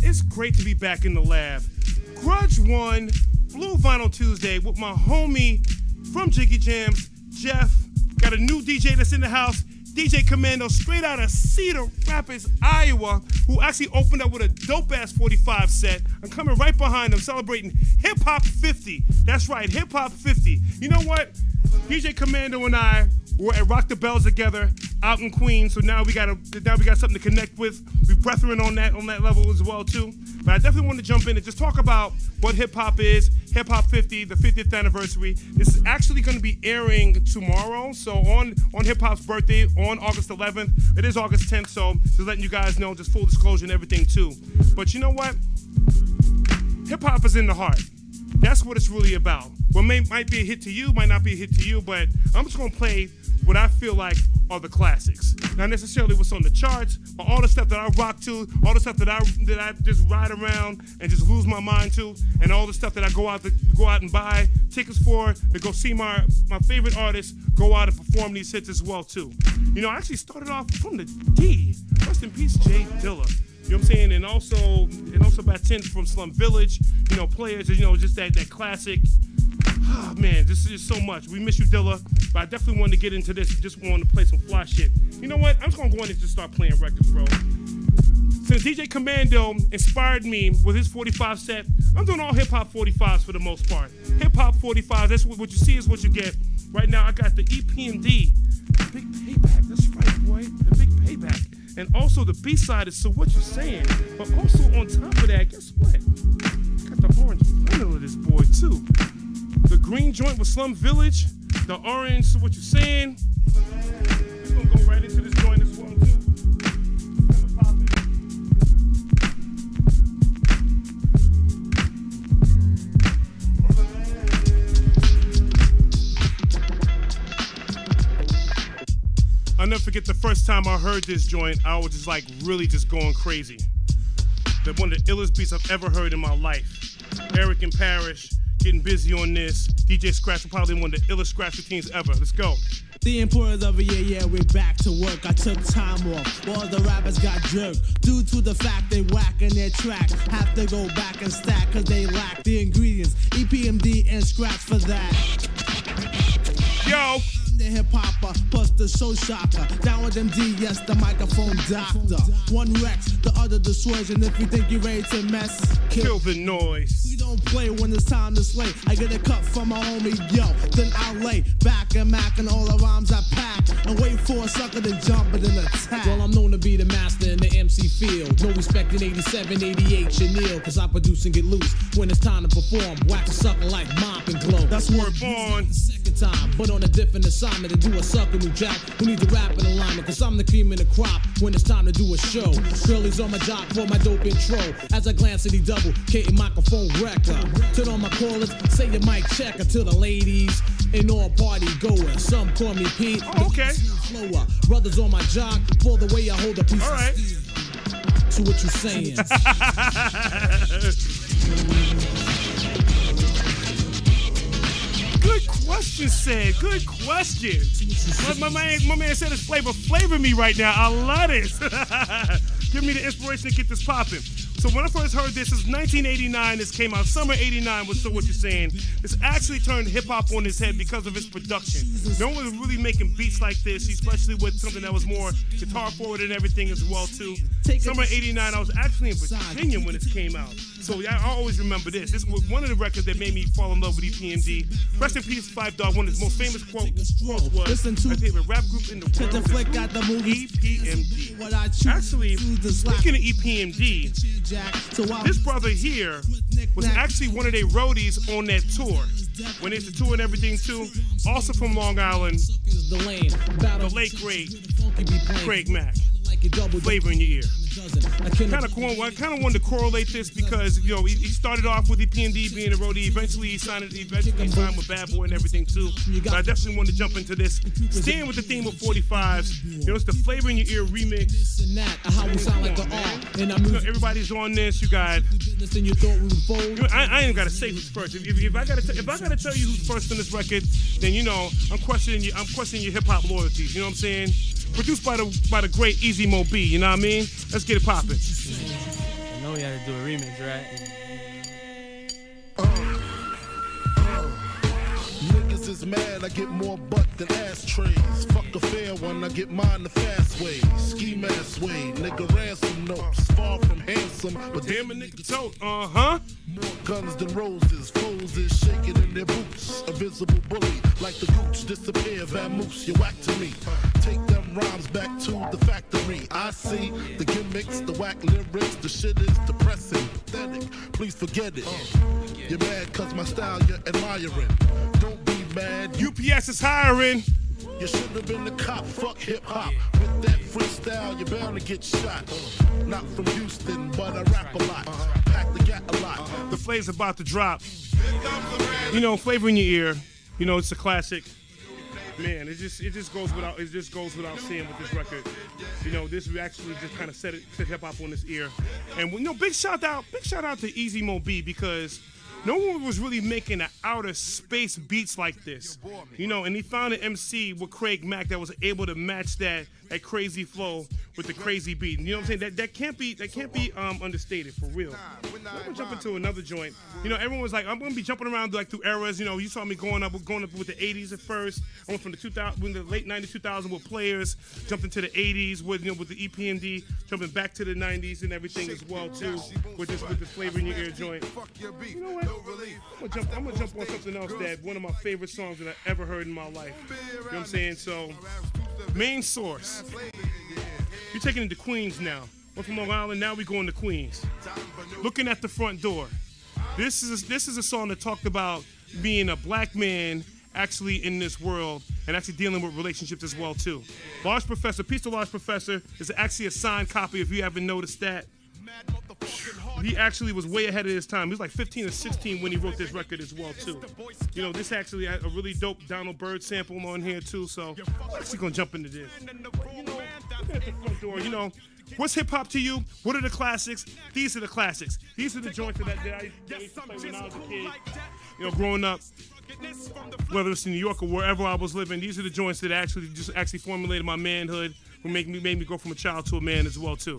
it's great to be back in the lab. Grudge 1, Blue Vinyl Tuesday with my homie from JiggyJamz, Jeff. Got a new DJ that's in the house, DJ Commando, straight out of Cedar Rapids, Iowa, who actually opened up with a dope-ass 45 set. I'm coming right behind him, celebrating HIPHOP50. That's right, HIPHOP50. You know what? DJ Commando and I were at Rock the Bells together out in Queens, so now we got something to connect with. We brethren on that level as well too. But I definitely want to jump in and just talk about what hip hop is. HIPHOP50, the 50th anniversary. This is actually going to be airing tomorrow. So on hip hop's birthday on August 11th. It is August 10th, so just letting you guys know, just full disclosure and everything too. But you know what? Hip hop is in the heart. That's what it's really about. What might be a hit to you, might not be a hit to you, but I'm just going to play what I feel like are the classics. Not necessarily what's on the charts, but all the stuff that I rock to, all the stuff that I just ride around and just lose my mind to, and all the stuff that I go out and buy tickets for to go see my favorite artists go out and perform these hits as well too. You know, I actually started off from the D. Rest in peace, Jay Dilla. You know what I'm saying? And also about 10 from Slum Village, you know, players, you know, just that classic. Oh, man, this is just so much. We miss you, Dilla, but I definitely wanted to get into this. Just wanted to play some fly shit. You know what? I'm just going to go in and just start playing records, bro. Since DJ Commando inspired me with his 45 set, I'm doing all hip-hop 45s for the most part. Hip-hop 45s, that's what you see is what you get. Right now, I got the EPMD, the Big Payback. That's right, boy, the Big Payback. And also the B-side is So What You Saying. But also on top of that, guess what? Got the orange vinyl of this boy, too. The green joint with Slum Village, the orange, So What You Saying. We're gonna go right into this joint as well, too. It's gonna pop in. I'll never forget the first time I heard this joint, I was just like really just going crazy. One of the illest beats I've ever heard in my life. Eric and Parrish. Getting busy on this. DJ Scratch, probably one of the illest scratch routines ever. Let's go. The importance of a year, we're back to work. I took time off, all the rappers got jerked. Due to the fact they whacking their track. Have to go back and stack, cause they lack the ingredients. EPMD and Scratch for that. Yo! The hip-hopper, plus the show shocker. Down with MD, yes, the microphone doctor. One Rex, the other destroys, and if you think you're ready to mess, kill the noise. We don't play when it's time to slay. I get a cut from my homie, yo, then I lay back and mac and all the rhymes I pack and wait for a sucker to jump and then attack. Well, I'm known to be the master in the MC field. No respect in 87, 88, Chanel, cause I produce and get loose when it's time to perform. Whack a sucker like Mop and Glow. That's work on. Second time, but on a different assignment to do a sucker new jack who needs to rap in alignment, cause I'm the cream in the crop when it's time to do a show. Curly's on my job for my dope intro. As I glance at the double, K microphone wrecker. Turn on my callers, say your mic checker to the ladies and all party goers. Some call me Pete. Oh, okay. Flower. Brothers on my jock for the way I hold a piece all right. of steel. To what you saying. Good question, said. Good question. My man said it's flavor me right now. I love this. Give me the inspiration to get this popping. So when I first heard this, it's 1989. This came out. Summer 89 was So What You're Saying. This actually turned hip-hop on its head because of its production. No one was really making beats like this, especially with something that was more guitar-forward and everything as well, too. Summer 89, I was actually in Virginia when this came out. So I always remember this. This was one of the records that made me fall in love with EPMD. Rest in peace, 5 Dog. One of his most famous quotes was, my favorite rap group in the world, EPMD. Actually, speaking of EPMD, this brother here was actually one of their roadies on that tour. When it's a tour and everything too. Also from Long Island, the late great Craig Mack. Flavor in your ear. I kind of wanted to correlate this because he started off with EPMD being a roadie. Eventually he signed with Bad Boy and everything too. But I definitely wanted to jump into this. Staying with the theme of 45s, it's the Flavor in Your Ear remix. Everybody's on this. You got. I ain't gotta say who's first. If I gotta tell you who's first on this record, then I'm questioning your hip hop loyalties. You know what I'm saying? Produced by the great Easy Mo B, you know what I mean? Let's get it poppin'. I know we had to do a remix, right? Niggas is mad, I get more butt than ashtrays. Fuck a fair one, I get mine the fast way. Ski mask way, nigga ransom notes. Far from handsome, but Damn a nigga tote, uh-huh. more guns than roses. Foes is shaking in their boots. A visible bully, like the gooch. Disappear, vamoose, you whack to me. Take them rhymes back to the factory. I see the gimmicks, the whack lyrics. The shit is depressing, pathetic. Please forget it. You're mad cause my style you're admiring. Don't be mad, UPS is hiring. you should have been the cop, fuck hip-hop. With that freestyle, you're bound to get shot. Not from Houston, but I rap a lot. Pack the gat a lot. The flavor's about to drop. You know, flavor in your ear. You know, it's a classic. Man, it just goes without saying with this record. You know, this actually just kind of set hip hop on this ear. And you know, big shout out to Easy Mo B, because no one was really making an outer space beats like this. You know, and he found an MC with Craig Mack that was able to match that crazy flow with the crazy beat. You know what I'm saying? That can't be understated, for real. I'm gonna jump into another joint. You know, everyone was like, I'm gonna be jumping around like through eras. You know, you saw me going up with the 80s at first. I went from the late 90s, 2000 with Players, jumped into the 80s with the EPMD, jumping back to the 90s and everything as well too, with this flavor in your ear joint. You know what? I'm gonna jump on something else that one of my favorite songs that I ever heard in my life. You know what I'm saying? So, Main Source. You're taking it to Queens now. We're from Long Island, now we're going to Queens. Looking at the Front Door. This is a song that talked about being a black man actually in this world and actually dealing with relationships as well too. Large Professor, Peace to Large Professor, is actually a signed copy if you haven't noticed that. He actually was way ahead of his time. He was like 15 or 16 when he wrote this record as well too. You know, this actually had a really dope Donald Byrd sample on here too, so I'm actually gonna jump into this. You know, looking at the Front Door, you know, what's hip hop to you? What are the classics? These are the classics. These are the joints that I used to play when I was a kid. You know, growing up, whether it's in New York or wherever I was living, these are the joints that actually formulated my manhood, who made me go from a child to a man as well too.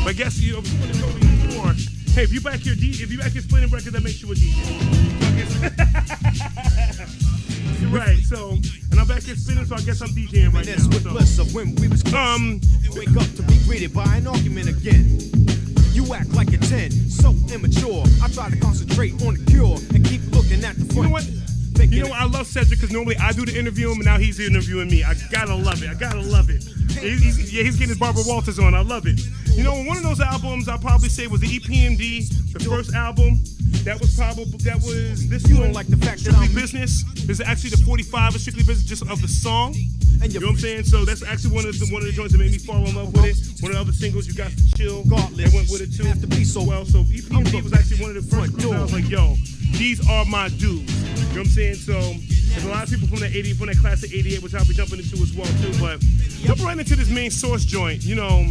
I guess you know before. Hey, if you back here splitting records, that makes you a DJ. You're right. So, and I'm back here spinning, so I guess I'm DJing right now. So. When we was wake up to be greeted by an argument again. You act like a 10, so immature. I try to concentrate on the cure and keep looking at the front. You know what? You know what? I love Cedric because normally I do the interview and now he's interviewing me. I gotta love it. He's getting his Barbara Walters on. I love it. You know, one of those albums I'll probably say was the EPMD, the first album. That was this you one. Don't like the fact Strictly that Business. This is actually the 45 of Strictly Business, just of the song. And you know what I'm saying? So that's actually one of the joints that made me fall in love with it. One of the other singles, You Got to Chill, they went with it too. Have to be so well. So EPMD was actually one of the first groups I was like, yo, these are my dudes. You know what I'm saying? So there's a lot of people from that class of 88, which I'll be jumping into as well too. But jump right into this Main Source joint. You know,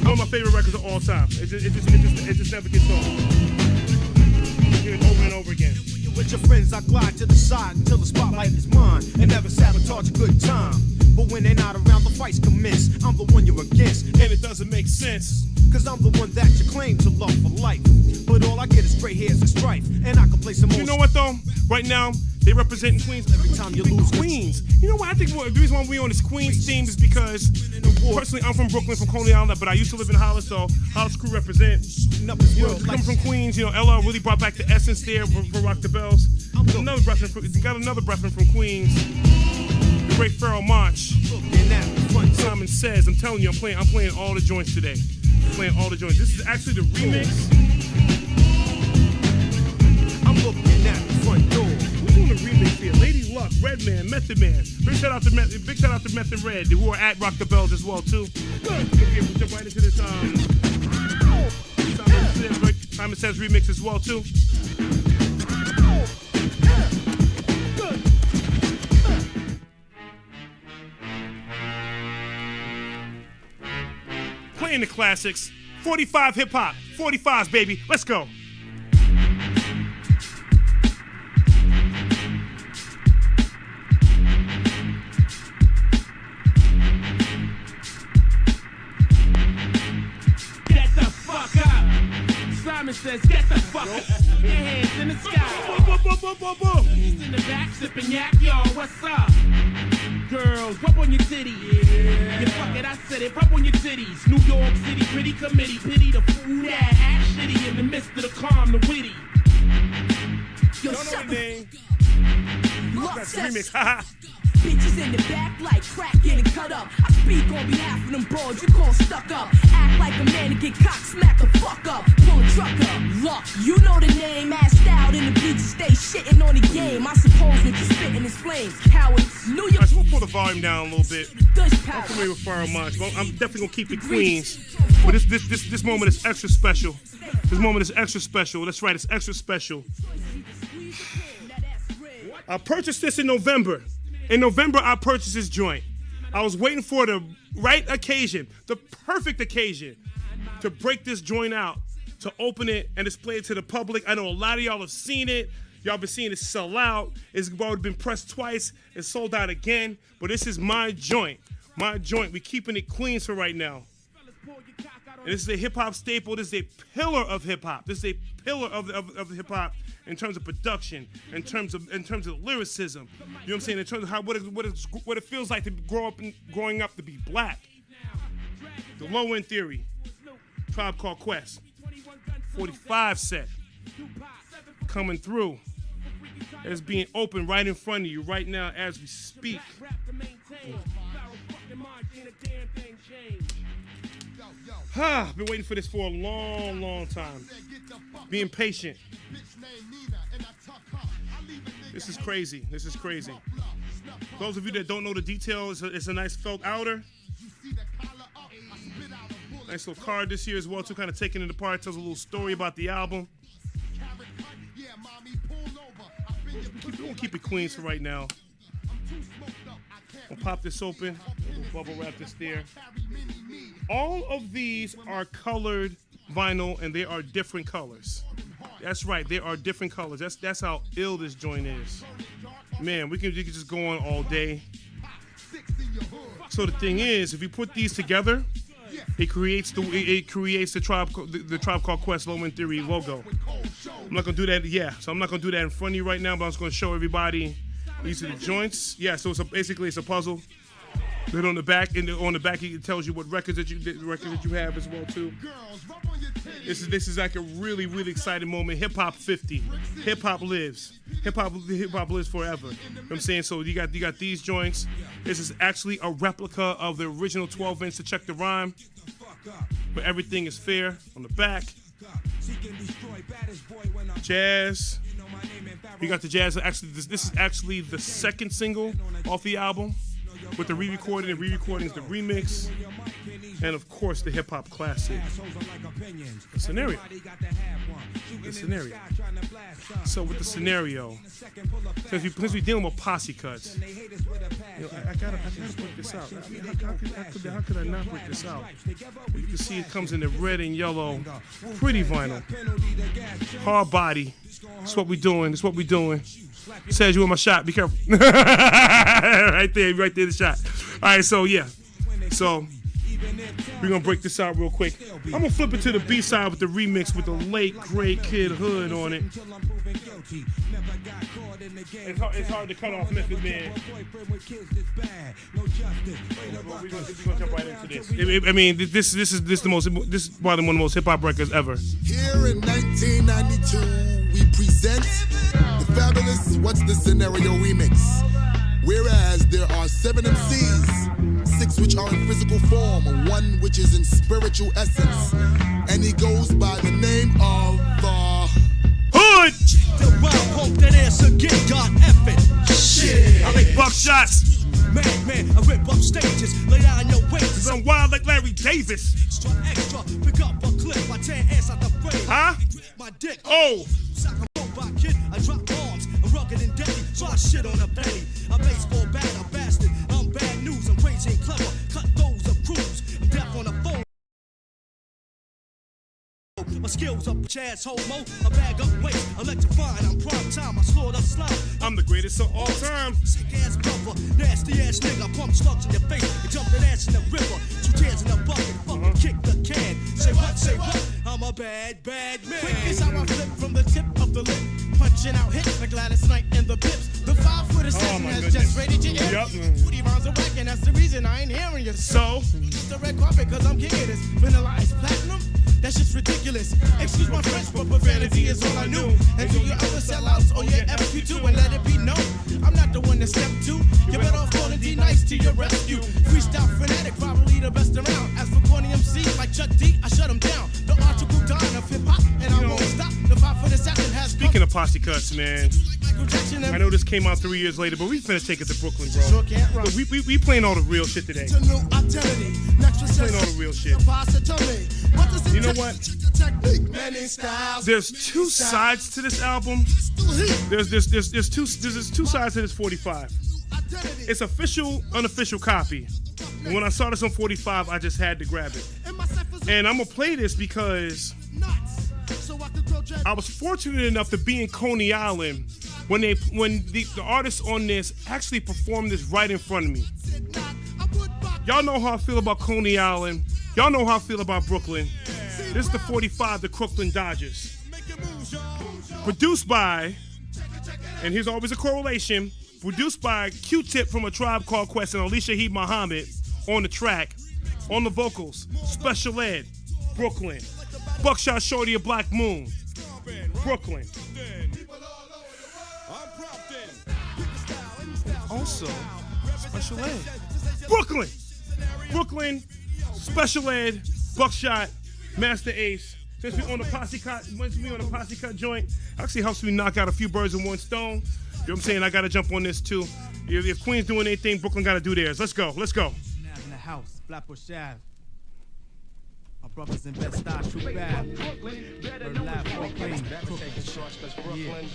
one of my favorite records of all time. It just never gets old. You hear it over and over again. With your friends, I glide to the side until the spotlight is mine and never sabotage a good time. But when they're not around, the fights commence. I'm the one you're against, and it doesn't make sense. Cause I'm the one that you claim to love for life. But all I get is gray hairs and strife, and I can play some more. You know what though? Right now, they representing Queens. Every time you lose Queens. You know what? I think the reason why we on this Queens theme is because personally I'm from Brooklyn, from Coney Island, but I used to live in Hollis, so Hollis crew represent. You know, coming from Queens, you know, LL really brought back the essence there for Rock the Bells. Got another brethren from Queens. The great Pharoah Monch. Simon Says, I'm telling you, I'm playing all the joints today. Playing all the joints. This is actually the remix. I'm looking at the front door. Who's doing the remix here? Lady Luck, Redman, Method Man. Big shout out to Meth and Red, who are at Rock the Bells as well too. Good. We'll jump right into this Simon Says remix as well too. playing the classics. 45 hip hop, 45s, baby. Let's go. Get the fuck up. Simon says, get the fuck up. Your hands in the sky. He's in the back sipping yak, yo. What's up? Girls, rub on your titty. Yeah, fuck it, I said it. Rub on your titties. New York City pretty committee. Pity the fool that act shitty in the midst of the calm, the witty. Don't Yo, know shut the the name. Look, That's the remix. Haha. bitches in the back like crack getting cut up. I speak on behalf of them broads you call stuck up. Act like a man and get cock smack the fuck up. Pull a truck up. Look, you know the name. Assed out in the bleachers, stay shitting on the game. I suppose when you spitting his flames. Cowards, New York. All right, so we'll pull the volume down a little bit. Gush I'm power. familiar with Fire Much. Well, I'm definitely gonna keep it Queens. But this moment is extra special. This moment is extra special. That's right, it's extra special. I purchased this in November. In November, I purchased this joint. I was waiting for the right occasion, the perfect occasion, to break this joint out, to open it and display it to the public. I know a lot of y'all have seen it. Y'all been seeing it sell out. It's already been pressed twice. It's sold out again. But this is my joint. My joint. We keeping it Queens for right now. And this is a hip-hop staple. This is a pillar of hip-hop. This is a pillar of hip-hop in terms of production, in terms of lyricism. You know what I'm saying? In terms of how what it feels like to growing up to be black. The Low End Theory. Tribe Called Quest. 45 set. Coming through. It's being open right in front of you right now as we speak. Been waiting for this for a long, long time. Being patient. This is crazy. This is crazy. Those of you that don't know the detail, it's a nice felt outer. Nice little card this year as well, too, kind of taking it apart. Tells a little story about the album. We'll keep it Queens for right now. We'll pop this open. We'll bubble wrap this there. All of these are colored vinyl, and they are different colors. That's right, they are different colors. That's how ill this joint is. Man, you can just go on all day. So the thing is, if you put these together, it creates the Tribe Called Quest Low End Theory logo. I'm not gonna do that. So I'm not gonna do that in front of you right now, but I'm just gonna show everybody these are the joints. Yeah, so basically it's a puzzle. Then on the back, it tells you what records that you have as well too. This is like a really, really exciting moment. HIPHOP50. Hip hop lives. Hip hop lives forever. You know what I'm saying? So you got these joints. This is actually a replica of the original 12-inch to Check the Rhyme. But everything is fair on the back. Jazz. You got the Jazz. Actually, this is actually the second single off the album. With the re-recording, and re-recording is the remix, and of course the hip-hop classic. The scenario. So with the scenario, since we're dealing with posse cuts, I gotta break this out. I mean, how could I not break this out? You can see it comes in the red and yellow, pretty vinyl, hard body. That's what we doing. That's what we doing. Says you in my shot. Be careful. right there, the shot. All right, so yeah. So we're going to break this out real quick. I'm going to flip it to the B-side with the remix with the late, great Kid Hood on it. It's hard to cut off Method Man. We're going to jump right into this. I mean, this is probably one of the most hip-hop records ever. Here in 1992, we present the fabulous What's the Scenario remix. Whereas there are 7 MCs, 6 which are in physical form, 1 which is in spiritual essence, and he goes by the name of Hood. The wild hope that answer get God effing. Shit. I make buckshots. Man, I rip up stages, lay down your wages. I'm wild like Larry Davis. Extra, pick up a clip, I tear ass out the frame. Huh? My dick. Oh. Kid, I drop bombs, I'm rugged and deadly, so I shit on a penny. I'm baseball bat, a bastard, I'm bad news, I'm crazy and clever, cut those of crews, I'm deaf on the phone. My skills up, Chad's homo, a bag of weight, electrifying. I'm prime time, I slaughter slime. I'm the greatest of all time. Sick ass brother, nasty ass nigga, pump slugs in your face, and jump that ass in the river. 2 tears in the bucket, fucking kick the can. Say what, say what? I'm a bad, bad man. Quick is how I flip from the tip of the lip, punching out hits like Gladys Knight in the pips. The 5-foot assassin has just raided your ear. 40 rounds of whack, and that's the reason I ain't hearing you. So, it's the red carpet, cause I'm kicking this. Vanilla Ice Platinum? That shit's ridiculous. Excuse my French, but profanity is all I knew. And to your other sellouts or your FQ2, and let it be known, I'm not the one to step to. You better off calling D Nice to your rescue. Freestyle fanatic, probably the best around. As for corny MCs like Chuck D, I shut him down. The article dine of hip hop, and I won't stop. The 5-foot assassin has. Speaking of posse cuts, man, I know this came out 3 years later, but we finna take it to Brooklyn, bro. Sure can't run. We playing all the real shit today. Playing all the real shit. You know what? There's 2 sides to this album. There's two sides to this 45. It's official, unofficial copy. And when I saw this on 45, I just had to grab it. And I'm gonna play this because I was fortunate enough to be in Coney Island when the artists on this actually performed this right in front of me. Y'all know how I feel about Coney Island. Y'all know how I feel about Brooklyn. This is the 45, the Crooklyn Dodgers. Produced by, and here's always a correlation, produced by Q-Tip from A Tribe Called Quest and Alicia Heed Muhammad on the track, on the vocals, Special Ed, Brooklyn. Buckshot Shorty of Black Moon, Brooklyn. Also, Special Ed, Brooklyn. Brooklyn, Special Ed, Buckshot, Master Ace. Since we on the posse cut joint, actually helps me knock out a few birds in one stone. You know what I'm saying? I gotta jump on this too. If Queen's doing anything, Brooklyn gotta do theirs. Let's go. In the house, Flatbush Ave. My brothers in Bed-Stuy, True Bad. Bird Lab, Brooklyn, Brooklyn.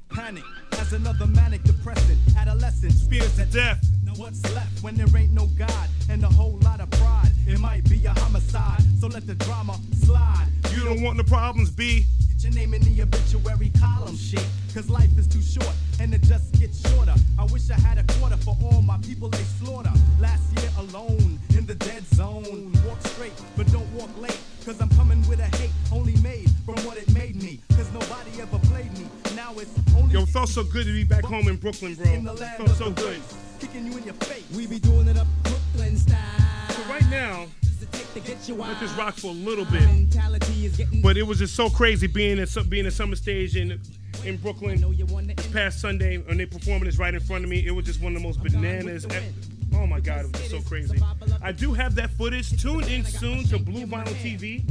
Panic as another manic depressant adolescent. Spears to death. Now what's left when there ain't no God and a whole lot of pride? It might be a homicide, so let the drama slide. You don't want the problems, B. Get your name in the obituary column, shit. Cause life is too short and it just gets shorter. I wish I had a quarter for all my people they slaughter. Last year alone in the dead zone. Walk straight, but don't walk late. Cause I'm coming with a hate only made from what it made me. Cause nobody ever played me. Now it's only. Yo, it felt so good to be back home in Brooklyn, bro. It felt so good. Kicking you in your face. We be doing it up Brooklyn style. So right now, let this rock for a little bit. But it was just so crazy being at Summer Stage in Brooklyn this past Sunday, and they performing this right in front of me. It was just one of the most bananas. Oh my God, it was just so crazy. I do have that footage. Tune in soon to Blue Vinyl TV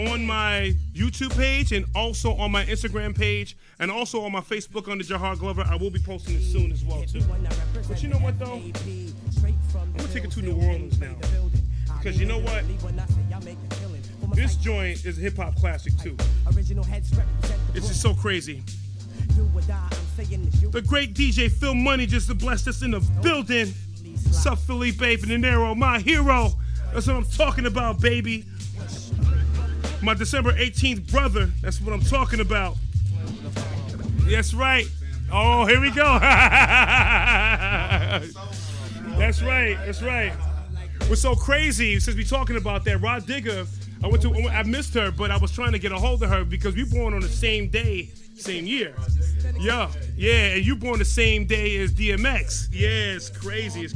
on my YouTube page and also on my Instagram page and also on my Facebook under Jahar Glover. I will be posting it soon as well too. But you know what though? I'm gonna take it to New Orleans now. Because you know what? This joint is a hip-hop classic, too. It's just so crazy. The great DJ Phil Money just blessed us in the building. Sup, Felipe De Niro, my hero. That's what I'm talking about, baby. My December 18th brother. That's what I'm talking about. That's right. Oh, here we go. That's right. What's so crazy, since we talking about that, Rod Digger, I missed her, but I was trying to get a hold of her because we born on the same day, same year. Yeah, and you born the same day as DMX. Yeah, it's crazy.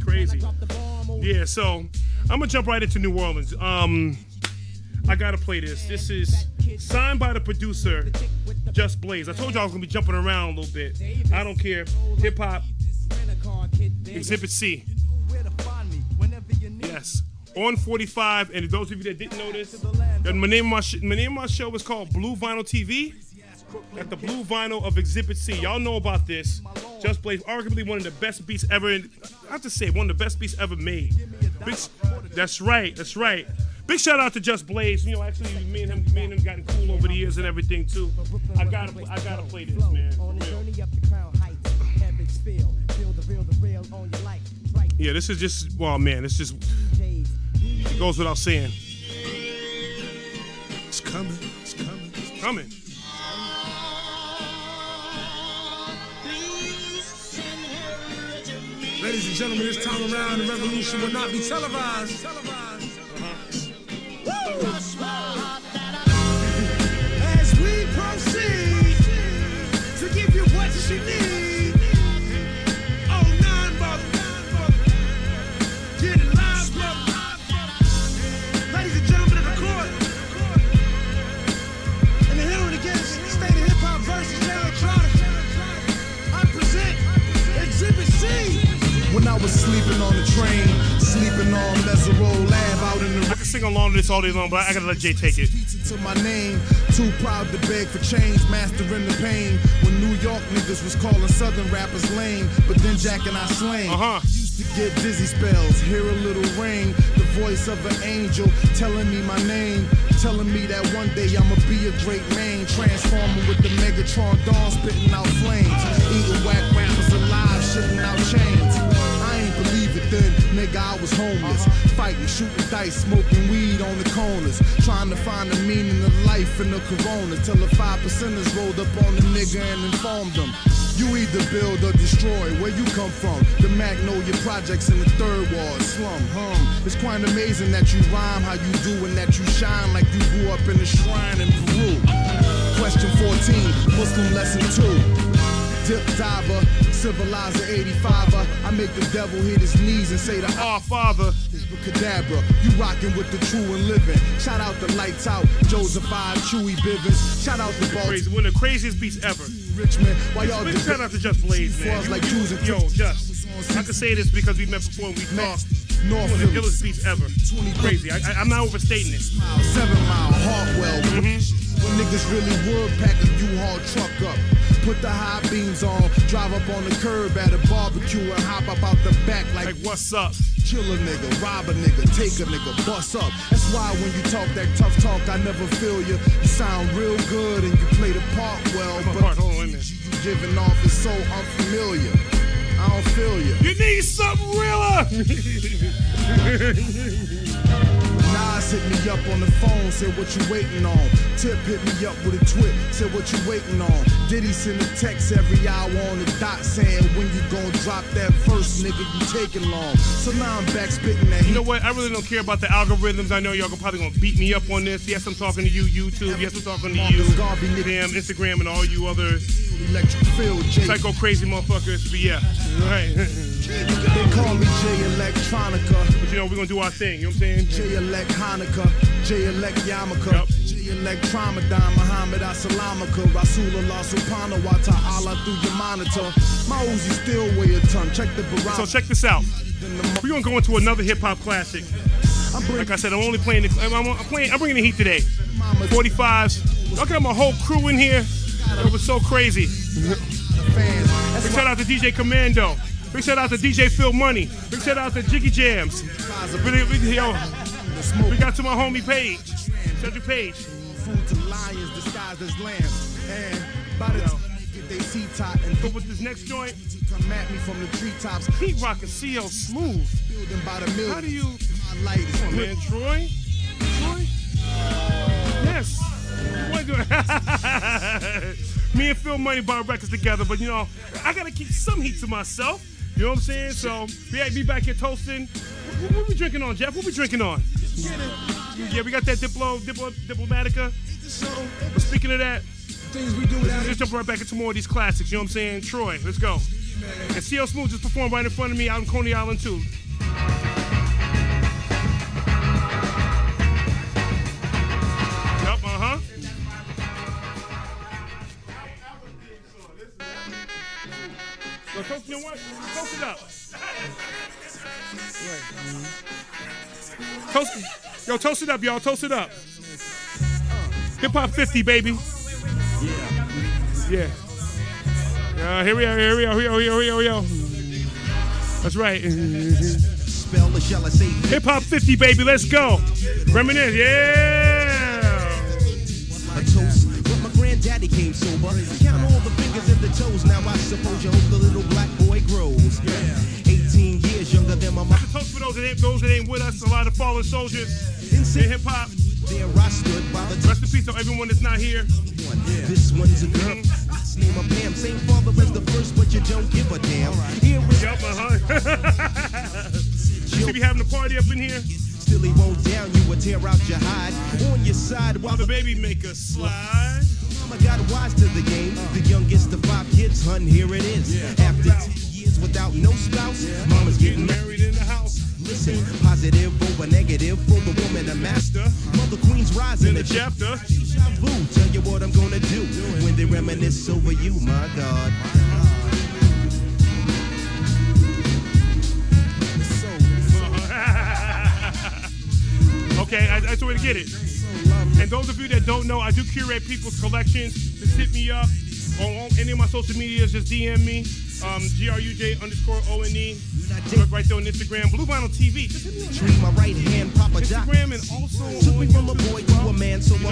Yeah, so I'm gonna jump right into New Orleans. I gotta play this. This is signed by the producer, Just Blaze. I told you I was gonna be jumping around a little bit. I don't care. Hip Hop, Exhibit C. Yes, on 45, and those of you that didn't know this, my name of my show is called Blue Vinyl TV. At the Blue Vinyl of Exhibit C. Y'all know about this. Just Blaze, arguably one of the best beats ever. I have to say, one of the best beats ever made. That's right. Big shout out to Just Blaze. You know, actually, me and him gotten cool over the years and everything too. I gotta play this, man. Yeah, this is just, well, man, it's just, it goes without saying. It's coming. coming. Ladies and gentlemen, this time around, the revolution will not be televised. As we proceed to give you what you need. Oh, 9 brother. Get it live, brother. Ladies and gentlemen of the court. And the hearing against State of Hip Hop versus Electronica. I present Exhibit C. When I was sleeping on the train, sleeping on Mesero Lab out in the... I can sing along to this all day long, but I gotta let Jay take it. To my name, too proud to beg for change, mastering the pain. When New York niggas was calling Southern rappers lame, but then Jack and I slain. Used to get dizzy spells, hear a little rain, the voice of an angel telling me my name, telling me that one day I'ma be a great man, transforming with the Megatron dawn, spitting out flames, eating whack rappers alive, shitting out chains. I ain't believe it then, nigga, I was homeless, fighting, shooting dice, smoking weed on the corners, trying to find the meaning of life in the corona, till the 5%ers rolled up on the nigga and informed them. You either build or destroy, where you come from. The Magnolia Projects in the 3rd Ward, slum, It's quite amazing that you rhyme how you do and that you shine like you grew up in a shrine in Peru. Question 14, Muslim lesson 2. Dip diver, civilizer 85er. I make the devil hit his knees and say to our Father, Cadabra. You rockin' with the true and living. Shout out the Lights Out, Joseph I, Chewy Bivens. Shout out the Balls. One of the craziest beats ever. Richmond, why y'all Big shout out to Just Blaze, man. Like Yo, Just. I can say this because we met before and we talked. One of the illest beats ever. Crazy. I'm not overstating it. 7 Mile, Hartwell. When niggas really would pack a U-Haul truck up. Put the high beams on, drive up on the curb at a barbecue and hop up out the back like what's up? Kill a nigga, rob a nigga, take a nigga, bust up. That's why when you talk that tough talk, I never feel you. You sound real good and you play the part well, but you giving off is so unfamiliar. I don't feel you. You need something realer. Nas hit me up on the phone, said what you waiting on. Tip hit me up with a twit, said what you waiting on. Diddy send a text every hour on the dot saying when you gon' drop that first nigga you taking long. So now I'm back spitting that heat. You know what? I really don't care about the algorithms. I know y'all probably gonna beat me up on this. Yes, I'm talking to you, YouTube. Yes, I'm talking to you, damn Instagram and all you other electric field, psycho crazy motherfuckers. But yeah, right. They call me J Electronica. But you know, we're gonna do our thing, you know what I'm saying? J Elect Hanukkah, J Elect Yarmulke, J Elect Tramadan, Muhammad Assalamaka, Rasulullah Subhanahu wa Ta'ala through your monitor. My Uzi still weigh a ton. Check the barometer. So check this out. We're gonna go into another hip hop classic. Like I said, I'm only playing. I'm bringing the heat today. 45s. Y'all got my whole crew in here. It was so crazy. Big shout out to DJ Commando. Big shout out to DJ Phil Money. Big shout out to JiggyJamz. We got to my homie Paige. Cedric Page. Food to lions disguised as lambs. And by the time they get they seat top and so with this next joint, come at me from the treetops. Heat rockin' CL Smooth. Building by the million. How do you? Light come on, man, Troy. Yes. Me and Phil Money bought records together, but you know, I gotta keep some heat to myself. You know what I'm saying? So be back here toasting. What we drinking on, Jeff? What we drinking on? Yeah, we got that Diplomatica. But speaking of that, let's just jump right back into more of these classics. You know what I'm saying? Troy, let's go. And CL Smooth just performed right in front of me out in Coney Island too. So toast, you know what? Toast it up. Toast it up, y'all. Toast it up. HIPHOP50, baby. Yeah. Here we are. That's right. HIPHOP50, baby. Let's go. Reminisce. Yeah. A toast, but my granddaddy came sober. Count all the fingers and the toes. Now I suppose you hope the little black boy grows. 18 years younger than my mom. That's a toast for those that ain't with us. A lot of fallen soldiers in hip hop. There I stood by the rest in peace to everyone that's not here. one. This one's a girl. Last name of Pam. Same father as the first, but you don't give a damn. Here was You be having a party up in here? Still he won't down you or tear out your hide. On your side while the baby make a slide. Mama got wise to the game. The youngest of 5 kids, hun, here it is. After 10 years without no spouse, mama's getting married in the house. Listen, positive over negative for the woman a master. Mother Queen's rising in the chapter. Tell you what I'm gonna do when they reminisce over you, my God. Okay, that's the way to get it. And those of you that don't know, I do curate people's collections. Just hit me up on any of my social medias. Just DM me, GRUJ_ONE. Right there on Instagram, Blue Vinyl TV. Just hit me Treat my right hand, Papa Instagram, and also took me from a boy to a man. So I'm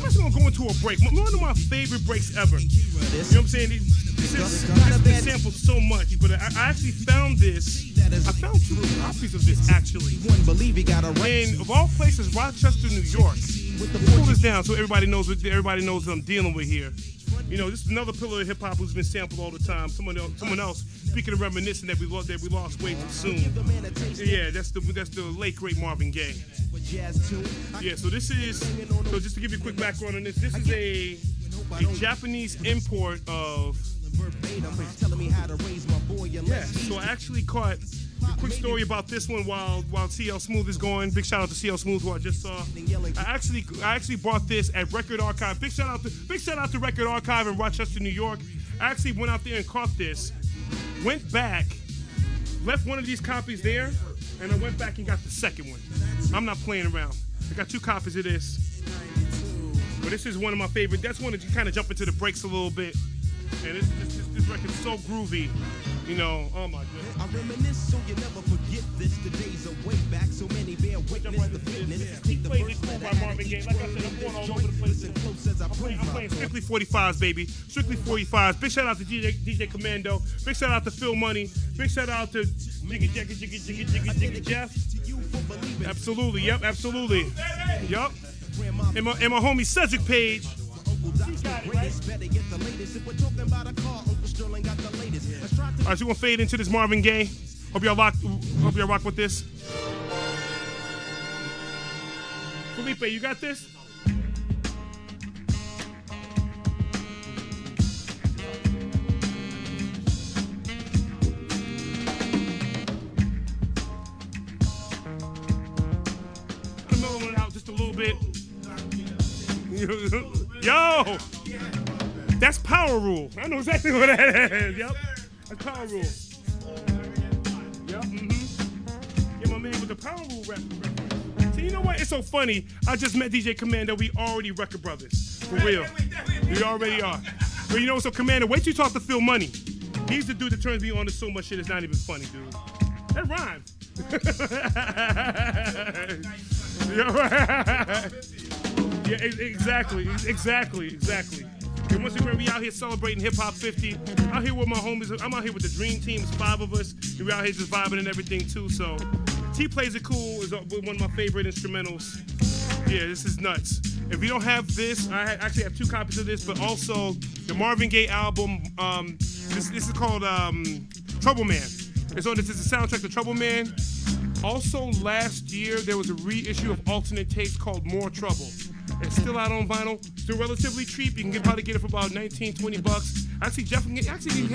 actually gonna go into a break. One of my favorite breaks ever. You know what I'm saying? This is sampled so much, but I actually found this. I found 2 copies of this actually. And of all places, Rochester, New York. Pull this down so everybody knows what I'm dealing with here. You know, this is another pillar of hip hop who's been sampled all the time. Someone else. Speaking of reminiscing that we lost way too soon. Yeah, that's the late great Marvin Gaye. Yeah, so this is just to give you a quick background on this. This is a Japanese import of. Yeah, so I actually caught a quick story about this one while CL Smooth is going. Big shout out to CL Smooth, who I just saw. I actually bought this at Record Archive. Big shout out to Record Archive in Rochester, New York. I actually went out there and caught this. Went back, left one of these copies there, and I went back and got the second one. I'm not playing around. I got 2 copies of this. But this is one of my favorite. That's one that you kind of jump into the breaks a little bit. And this record's so groovy. You know, oh my goodness. I reminisce so you never forget this. The days are way back, so many bear witness the fitness. Take the first by Marvin Gaye. Like I said, I'm going all over the place. I'm playing strictly 45s, baby. Strictly 45s. Big shout out to DJ Commando. Big shout out to Phil Money. Big shout out to Jiggy Jeff. Absolutely, yep, absolutely. Yup. And my homie Cedric Page. Alright, so we're gonna fade into this Marvin Gaye. Hope y'all rock with this. Felipe, you got this? I'm mellowing it out just a little bit. Yo! That's Power Rule. I know exactly what that is. Yep. That's Power Rule. Yep. Yeah, my man with the Power Rule rap. See, you know what? It's so funny. I just met DJ Commando. We already record brothers. For real. We already are. But you know, so Commando, wait till you talk to Phil Money. He's the dude that turns me on to so much shit it's not even funny, dude. That rhymes. Yeah, exactly. And once again, we out here celebrating HIPHOP50. Out here with my homies. I'm out here with the Dream Team. It's 5 of us. And we're out here just vibing and everything, too. So, T Plays It Cool is one of my favorite instrumentals. Yeah, this is nuts. If you don't have this, I actually have 2 copies of this, but also the Marvin Gaye album. This is called Trouble Man. This is the soundtrack to Trouble Man. Also, last year, there was a reissue of Alternate Takes called More Trouble. It's still out on vinyl. Still relatively cheap. You can probably get it for about $19-$20. Actually, Jeff, hit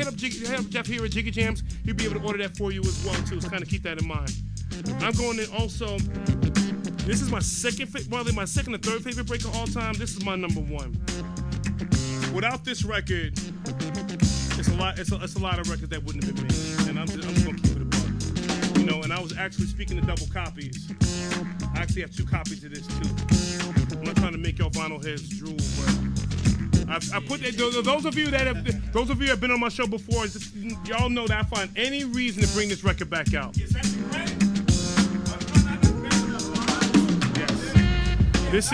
up Jeff here at JiggyJamz. He'll be able to order that for you as well too. So kind of keep that in mind. I'm going in also. This is my second or third favorite break of all time. This is my number 1. Without this record, it's a lot. It's a lot of records that wouldn't have been made. And I'm just gonna keep it a buck. You know, and I was actually speaking of double copies. I actually have 2 copies of this too. I'm not trying to make y'all vinyl heads drool, but I put those of you that have been on my show before, y'all know that I find any reason to bring this record back out. Yes. This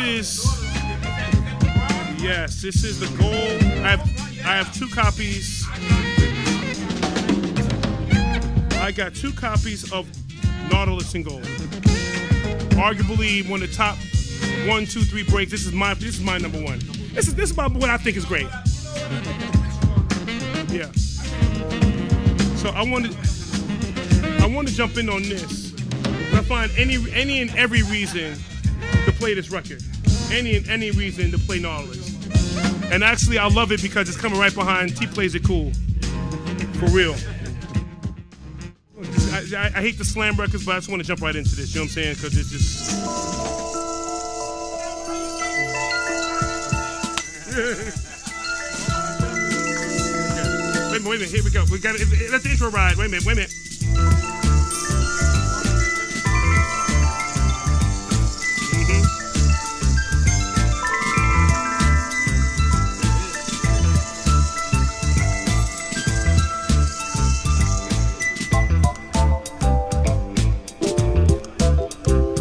is the gold. I have 2 copies. I got 2 copies of Nautilus in gold. Arguably one of the top 1, 2, 3 breaks. This is my number 1. This is about what I think is great. Yeah. So I want to jump in on this. I find any and every reason to play this record. Any reason to play Nautilus. And actually, I love it because it's coming right behind T Plays It Cool. For real. I hate the slam records, but I just want to jump right into this. You know what I'm saying? Because it's just... Wait a minute, here we go. We got to let the intro ride. Wait a minute.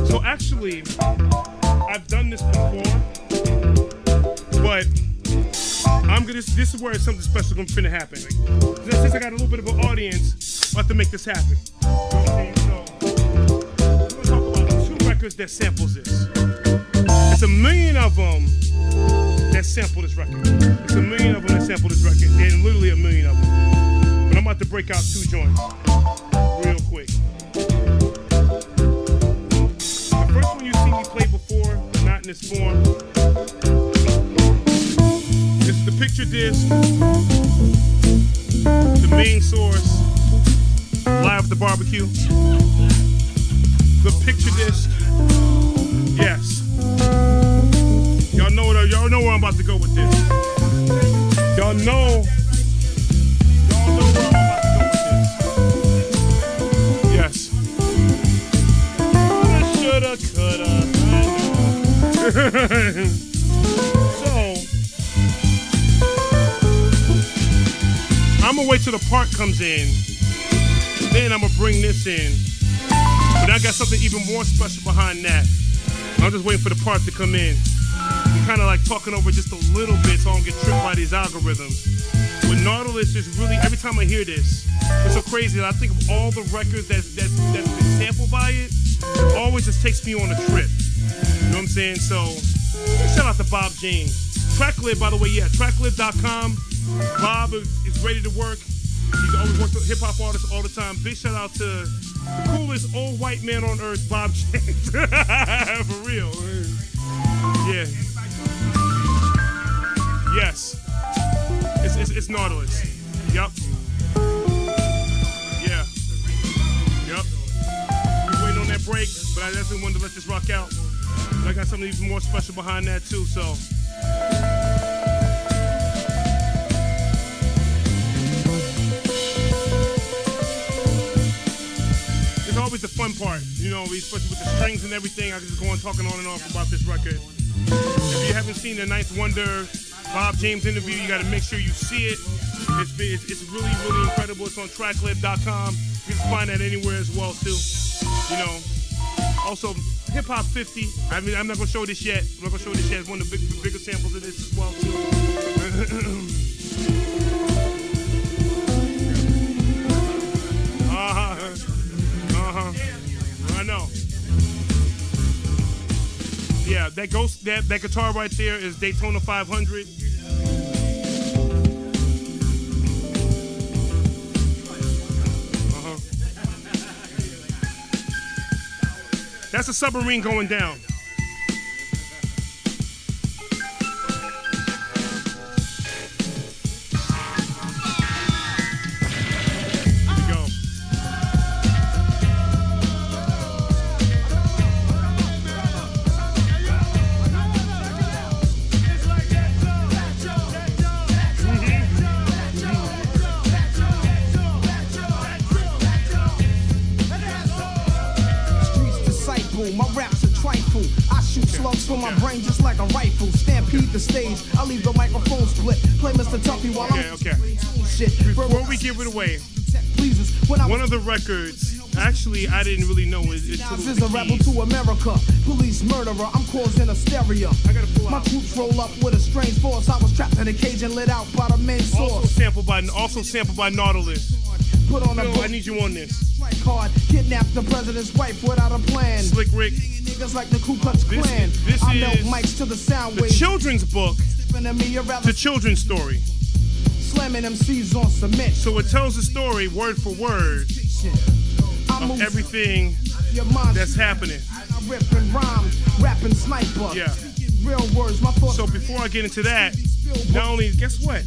So actually, I've done this before, but this is where something special is going to happen. Since I got a little bit of an audience, I have to make this happen. You know what I'm saying? So, we're going to talk about 2 records that samples this. It's a million of them that sample this record. It's a million of them that sample this record. There's literally a million of them. But I'm about to break out 2 joints real quick. The first one you see me play before, not in this form. It's the picture disc, the main source, live at the barbecue. The picture disc, yes. Y'all know where I'm about to go with this. Y'all know where I'm about to go with this. Yes. Shoulda, coulda, I know. So, I'm gonna wait till the part comes in, then I'm gonna bring this in. But I got something even more special behind that. I'm just waiting for the part to come in. I'm kind of like talking over just a little bit so I don't get tripped by these algorithms. With Nautilus, is really, every time I hear this, it's so crazy that I think of all the records that's been sampled by it. It always just takes me on a trip. You know what I'm saying? So, shout out to Bob James. Tracklib, by the way, yeah, tracklib.com. Bob is ready to work. He's always worked with hip-hop artists all the time. Big shout out to the coolest old white man on earth, Bob James. For real. Yeah. Yes. It's Nautilus. Yup. Yeah. Yup. We're waiting on that break, but I definitely wanted to let this rock out. But I got something even more special behind that too, so. It's always the fun part, you know, especially with the strings and everything. I can just go on talking on and off about this record. If you haven't seen the Ninth Wonder Bob James interview, you got to make sure you see it. It's really, really incredible. It's on tracklib.com. You can find that anywhere as well, too. You know, also HIPHOP50. I mean, I'm not going to show this yet. I'm not going to show this yet. It's one of the bigger samples of this as well, too. I know. Yeah, that guitar right there is Daytona 500. That's a submarine going down. My brain just like a rifle. Stampede the stage. I leave the microphone split. Play Mr. Tuffy while okay. Before we give it away, one of the records, actually, I didn't really know is a rebel to America. Police murderer. I'm causing hysteria. My troops roll up with a strange force. I was trapped in a cage and lit out by the main source. Also sampled by Nautilus. Put on Phil, I need you on this. Strike hard. Kidnap the president's wife without a plan. Slick Rick. Niggas like the Ku Klux Klan. This I is melt mics to the sound the waves. children's book It's a children's story. Slamming MCs on cement. So it tells the story word for word of everything that's happening. Ripping rhymes, rapping sniper. Yeah. Real words, my thoughts. So before I get into that, not only, guess what?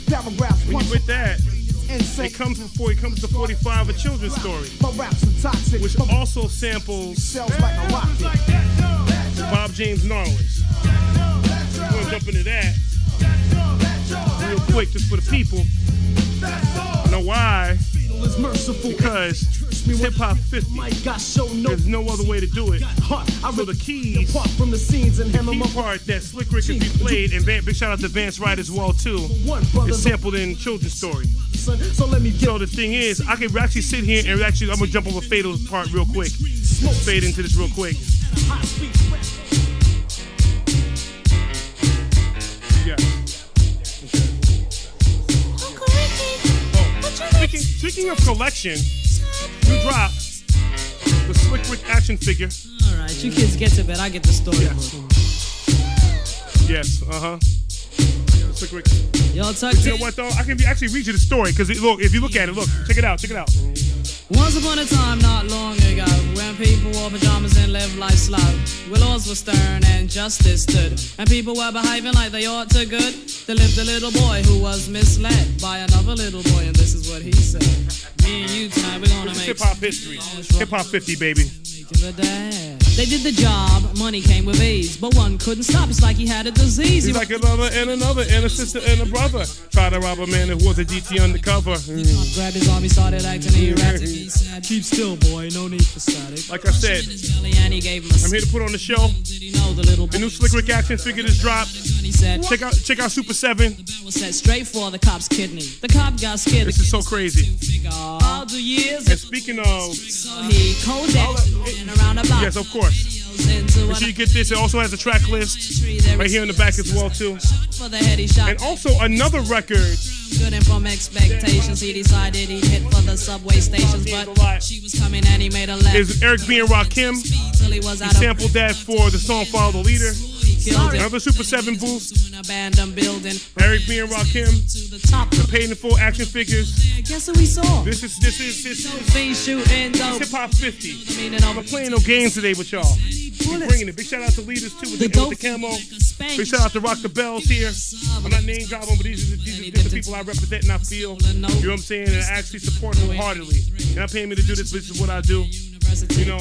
Paragraphs, when you with that, it comes before it comes to 45, a children's story, which also samples Bob James Gnarless. I'm gonna jump into that real quick just for the people. You know why? Because HIPHOP50. There's no other way to do it. So the keys, the key part that Slick Rick has replayed, and big shout out to Vance Wright as well too, is sampled in Children's Story. So the thing is, I can actually sit here and I'm gonna jump over Fatal's part real quick. Fade into this real quick. Yeah. Speaking of collection, you drop the Slick Rick action figure. Alright, you kids get to bed, I get the story. Yes, Slick Rick. Y'all talk You know what though? I can actually read you the story, because look, if you look at it, look, check it out. Once upon a time, not long ago, when people wore pajamas and lived life slow, where laws were stern and justice stood, and people were behaving like they ought to good, there lived a little boy who was misled by another little boy, and this is what he said. Me and you tonight, we're gonna make hip-hop history. HIPHOP50, baby. They did the job, money came with ease, but one couldn't stop, it's like he had a disease. He's like another, and a sister, and a brother. Tried to rob a man who was a DT undercover. Grabbed his arm, he started acting erratic. He said, keep still, boy, no need for static. Like I said, I'm here to put on the show. The new Slick Rick action figure just dropped. Check out Super 7. Was set straight for the cop's kidney. The cop got scared. This is so crazy. All the years. And speaking of, so he around about. Yes, of course. Make sure you get this. It also has a track list right here in the back as well too. And also another record. Good and from expectations, he decided he'd hit for the subway stations, but she was coming and he made a left. Is Eric B and Rakim. He sampled that for the song Follow the Leader. Another Super 7 boost. Eric B and Rakim. The paid in full action figures. Guess who we saw? This is HIPHOP50. I'm not playing no games today with y'all. We're bringing it. Big shout out to leaders too with the camo. Big shout out to Rock the Bells here. I'm not name dropping, but these are the people I represent and I feel. You know what I'm saying? And I actually support wholeheartedly. You're not paying me to do this, but this is what I do. You know,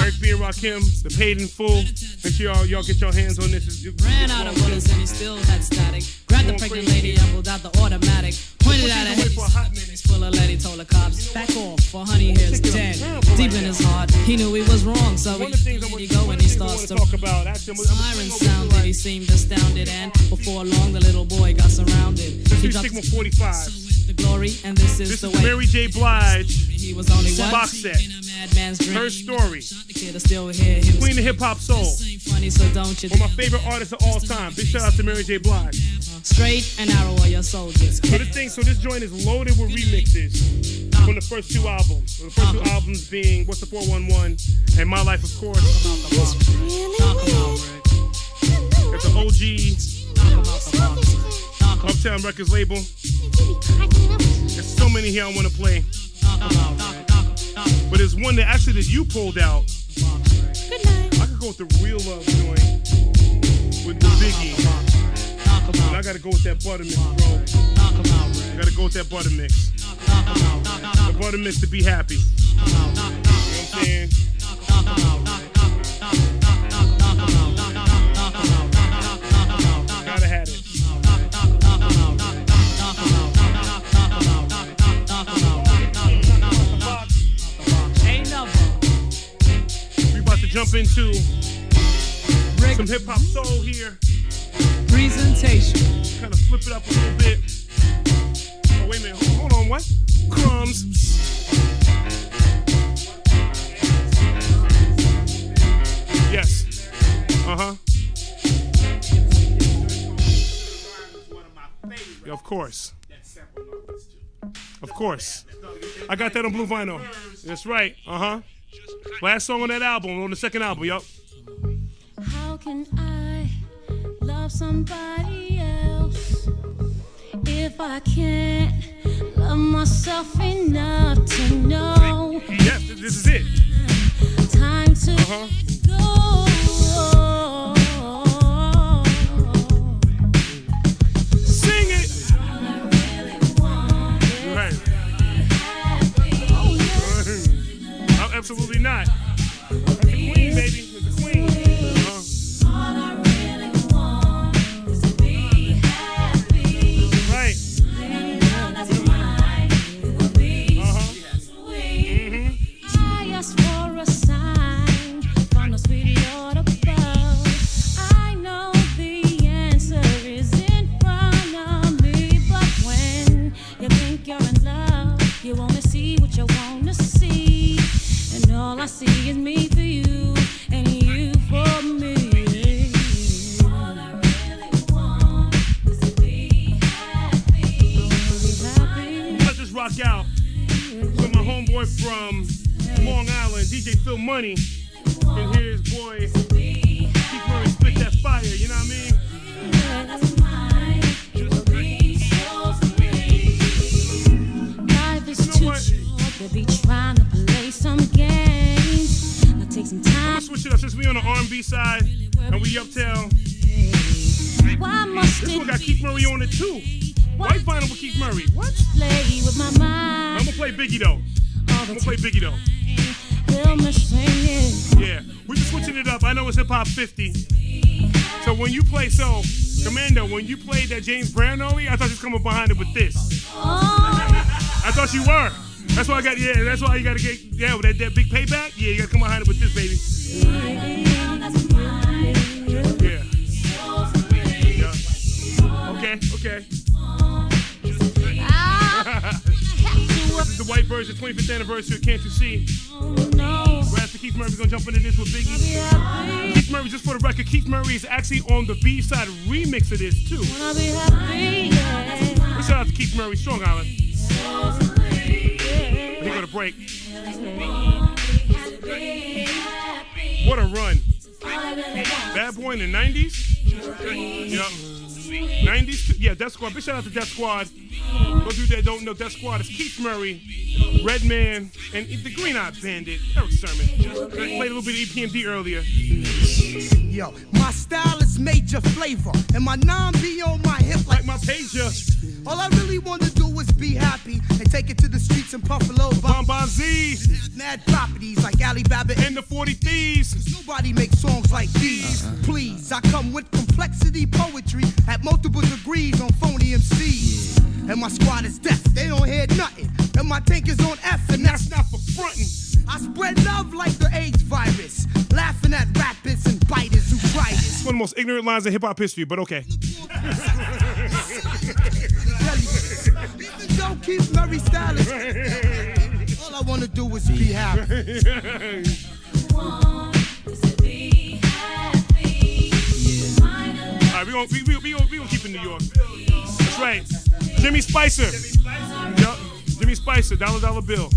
Eric B and Rakim, the paid in full. Make sure y'all get your hands on this. Ran out of bullets and he still had static. Grabbed the pregnant lady and pulled out the automatic. Pointed at her head. He's full of lead. He told the cops, back off, for honey here's dead. Deep in his heart, he knew he was wrong, so he go and he starts to talk about. Siren sounded, he seemed astounded, and before long the little boy got surrounded. He dropped 45. The glory, and this is the way. Mary J. Blige. He was only one box set. Her story. Queen of Hip Hop Soul. Funny, so don't you? One of my favorite artists of all time. Big shout out to Mary J. Blige. Straight and narrow are your soldiers. So this joint is loaded with remixes from the first two albums. The first two albums being What's the 411 and My Life, of course. It's an OG Uptown Records label. There's so many here I want to play. But there's one that you pulled out. Good night. I could go with the Real Love joint with the Biggie. But I gotta go with that Buttermix, bro. I gotta go with that Buttermix. The Buttermix to be happy. You know what I'm saying? Gotta have it. We about to jump into some hip hop soul here. Presentation. Kind of flip it up a little bit. Oh, wait a minute. Hold on. What? Crumbs. Yes. Yeah, of course. Of course. I got that on blue vinyl. That's right. Last song on that album, on the second album, yup. How can I love somebody if I can't love myself enough to know. Yes, this is it. Time to go. Sing it. Right. Oh, absolutely not. That's the queen, baby. That's the queen. All I really want is to be happy. Right. That's why it will be sweet. I ask for a sign from the sweet Lord above. I know the answer is in front of me, but when you think you're in love, you only see what you want to see, and all I see is me for you and you for me. All I really want is to be happy. Let's just rock out with my homeboy from Long Island, DJ Phil Money, and here's boy Keith Murray spit that fire, you know what I mean? Life is too short to be trying to play some games. Now take some I'm time. gonna switch it up since we on the R&B side and we uptown. Why must This it one got Keith Murray on it too. White vinyl with Keith Murray. What? play with my mind? I'm gonna play Biggie though. I'm gonna play Biggie though. Feel me singing. Yeah, we're just switching it up. I know it's HIPHOP50. So when you play, Commando, when you played that James Brown only, I thought you was coming behind it with this. I thought you were. That's why I got, yeah, that's why you gotta get, yeah, with that big payback, yeah, you gotta come behind it with this, baby. Yeah. Okay. This is the white version, 25th anniversary of Can't You See? Rest Keith Murray's gonna jump into this with Biggie. Keith Murray, just for the record, Keith Murray is actually on the B-side remix of this too. Shout out to Keith Murray, Strong Island. They go to break. What a run. Bad Boy in the 90s? Yeah. 90s? Yeah, Death Squad. Big shout out to Death Squad. Those of you that don't know Death Squad is Keith Murray, Redman, and the Green Eye Bandit, Eric Sermon. Played a little bit of EPMD earlier. Yo, my style is major flavor, and my non-be on my hip like my pager. All I really want to do is be happy and take it to the streets and puff a little Bon Z. Mad properties like Alibaba and the 40 Thieves. Nobody makes songs like these. Please, I come with complexity poetry at multiple degrees on phony MCs. And my squad is deaf, they don't hear nothing. And my tank is on F, and that's not for frontin'. I spread love like the AIDS virus, laughing at rappers and biters who try this. It's one of the most ignorant lines in hip-hop history, but okay. Don't keep Murray stylish. All I want to do is be happy. All right, we gonna keep in New York. That's right. Jimmy Spicer. Yup. Jimmy Spicer, $dollar bill.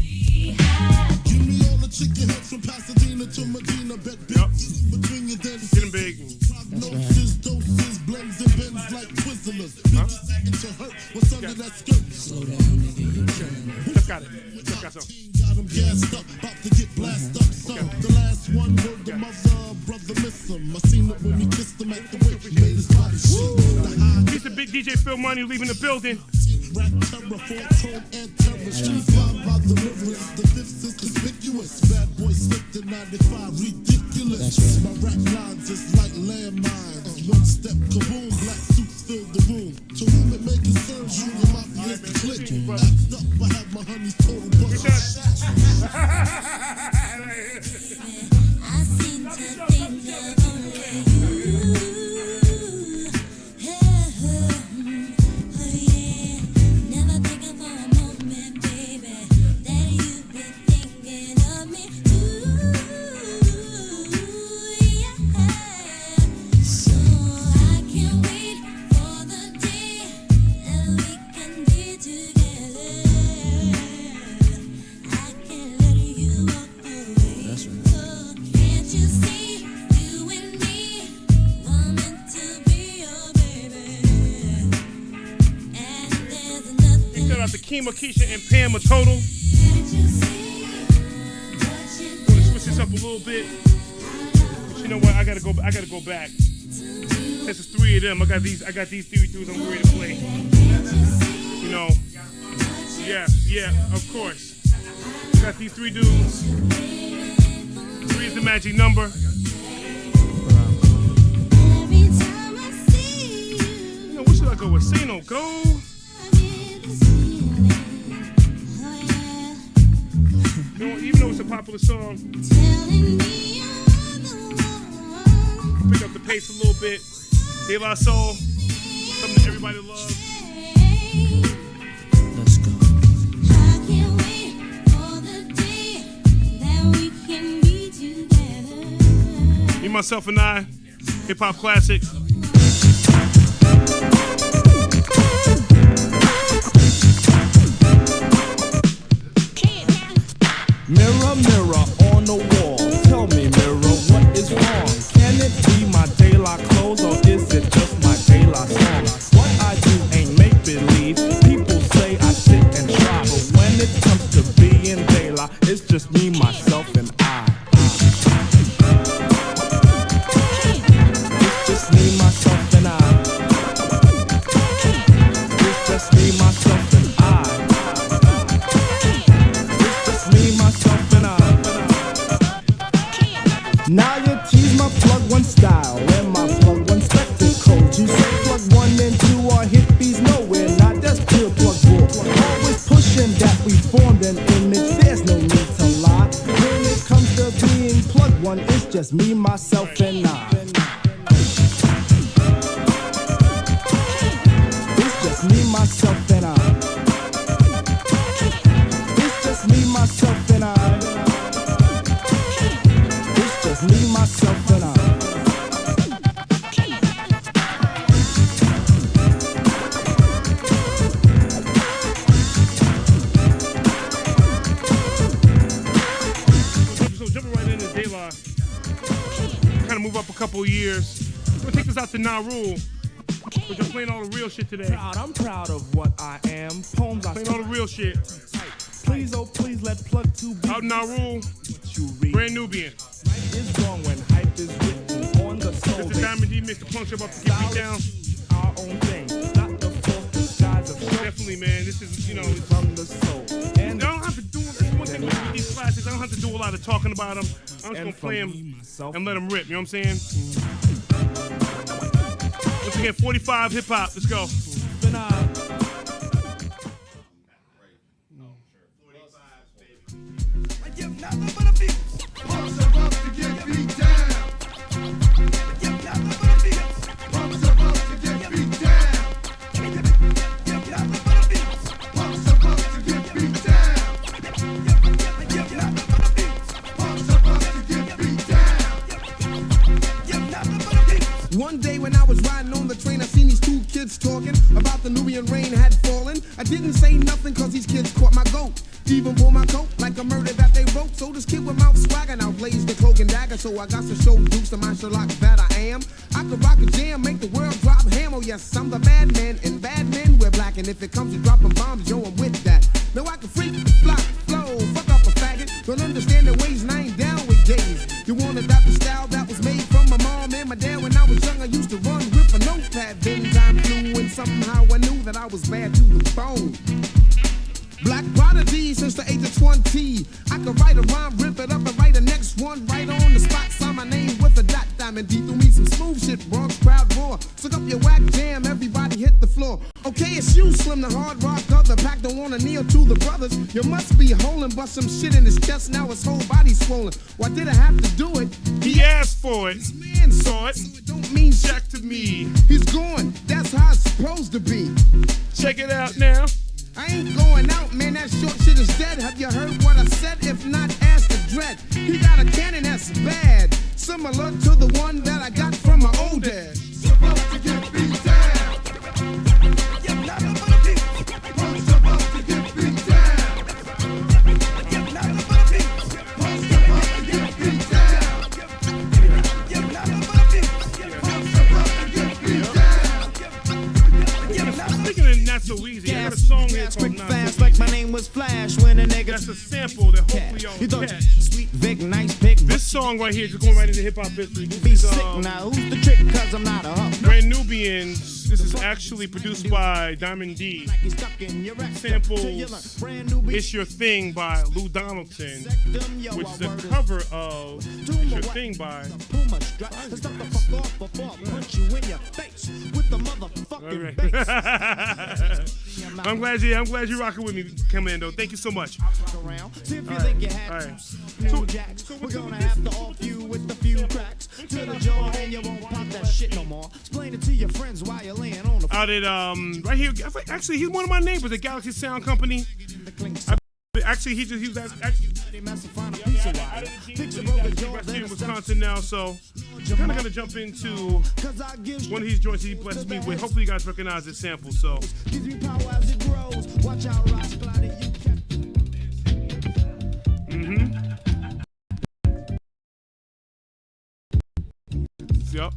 Give me all the chicken heads from Pasadena to Medina. Bet between your dens. Get him big. Prognosis, doses, blends and bends like Twizzlers. Bitches second to hurt what's under that skirt. Slow down, nigga. Just got it. Just got something. Got him gassed up, about to get blasted up. So the last one word the mother, brother miss him. I seen it when we kissed him at the wake. He made his body shake. He's the big DJ Phil Money leaving the building. Rap terror, forks, home and terror. Streets live by the rivers. The fifth is conspicuous. Bad boy slipped in 95, ridiculous. My rap lines is like landmines. One step, kaboom, black suits fill the room. To whom it may concern you, your mafia is the click. Act up, I have my honey's total bust. I seem to think of only you. out to Kima, Keisha, and Pam Total. Want to switch this up a little bit. But you know what? I gotta go back. Since it's three of them, I got these three dudes I'm ready to play. You know. Yeah, of course. Got these three dudes. 3 is the magic number. You know, what should I go with? Say No Go? You know, even though it's a popular song, pick up the pace a little bit. De La Soul, something that everybody loves. Let's go. I can't wait for the day that we can be together. Me, Myself, and I, hip hop classics. Mirror, mirror on the wall, tell me, mirror, what is wrong? Can it be my De La clothes or is it just my De La song? What I do ain't make believe. People say I sit and try, but when it comes to being De La, it's just me, myself, and I. It's just me, myself, and I. It's just me, myself, and I. Now you tease my plug one style and my plug one spectacles. You say plug 1 and 2 are hippies nowhere. Not that's pure plug bull. Always pushing that we formed an image. There's no need to lie. When it comes to being plug one, it's just me, myself, and I. It's just me, myself, and I. It's just me, myself, and I. Me, myself, and I. So jumping right into De La, kind of move up a couple of years. We're gonna take this out to Naru. We're just playing all the real shit today. I'm proud of what I am. Poems I playing all the real shit. Please, oh please, let plug 2 be. Out Naru, Brand Nubian. Is wrong when hype is written on the soul. It's the Diamond D mix, the punch about to get beat down. Our own thing, not the false disguise of show. Definitely, man. This is, you know, from the soul. And I don't have to do. This is one thing with these classics. I don't have to do a lot of talking about them. I'm just gonna play them and let them rip. You know what I'm saying? Once again, 45 hip hop. Let's go. One day when I was riding on the train, I seen these 2 kids talking about the Nubian rain had fallen. I didn't say nothing cause these kids caught my goat. Even pull my coat like a murder that they wrote. So this kid with mouth swagger now blazed the cloak and dagger. So I got to show Dukes to my Sherlock that I am. I could rock a jam, make the world drop ham. Oh yes, I'm the madman, and bad men wear black. And if it comes to dropping bombs, yo, I'm with that. Now I can freak, fly, flow, fuck up a faggot. Don't understand the ways and I ain't down with gays. You want to adopt the style that was made from my mom and my dad. When I was young, I used to run with a notepad. Then time flew and somehow I knew that I was bad to the bone. Black prodigy since the age of 20. I could write a rhyme, rip it up and write the next one right on the spot. Sign my name with a dot. Diamond D threw me some smooth shit. Bronx crowd roar. Suck up your whack jam, everybody hit the floor. Okay, it's you, Slim the hard rock. The pack don't wanna kneel to the brothers. You must be holding, but some shit in his chest. Now his whole body's swollen. Why did I have to do it? He asked for it. This man saw it. So it don't mean jack to me. He's gone. That's how it's supposed to be. Check it out now. I ain't going out, man, that short shit is dead. Have you heard what I said? If not, ask the dread. He got a cannon that's bad, similar to the one that I got from my old dad. Supposed to get beat down. You're not about to supposed to get beat down. You're not about to supposed to get beat down. You're not about to supposed to get beat down. Speaking of Not So Easy. I got a song here called Not Fast So like Easy. my name was Flash when a nigga. That's a sample that hopefully y'all You thought catch. Sweet Vic, nice pick. This song right here, just going right into hip-hop history. This Be is, sick now. Who's the trick? Cause I'm not a hoe. Brand Nubians. This is actually produced by Diamond D. Samples It's Your Thing by Lou Donaldson, which is a cover of It's Your Thing by I'm glad you're rocking with me, Commando. Thank you so much. See if you think you had All right. New Jacks. We're gonna have to off you with a few cracks to the jaw, and you won't pop that shit no more. Explain it to your friends while you're laying on the Out at right here, actually he's one of my neighbors at Galaxy Sound Company. Actually, he was actually in Wisconsin now, so I'm kind of gonna jump into one of these joints he blessed me with. Hopefully, you guys recognize this sample. So. Yep.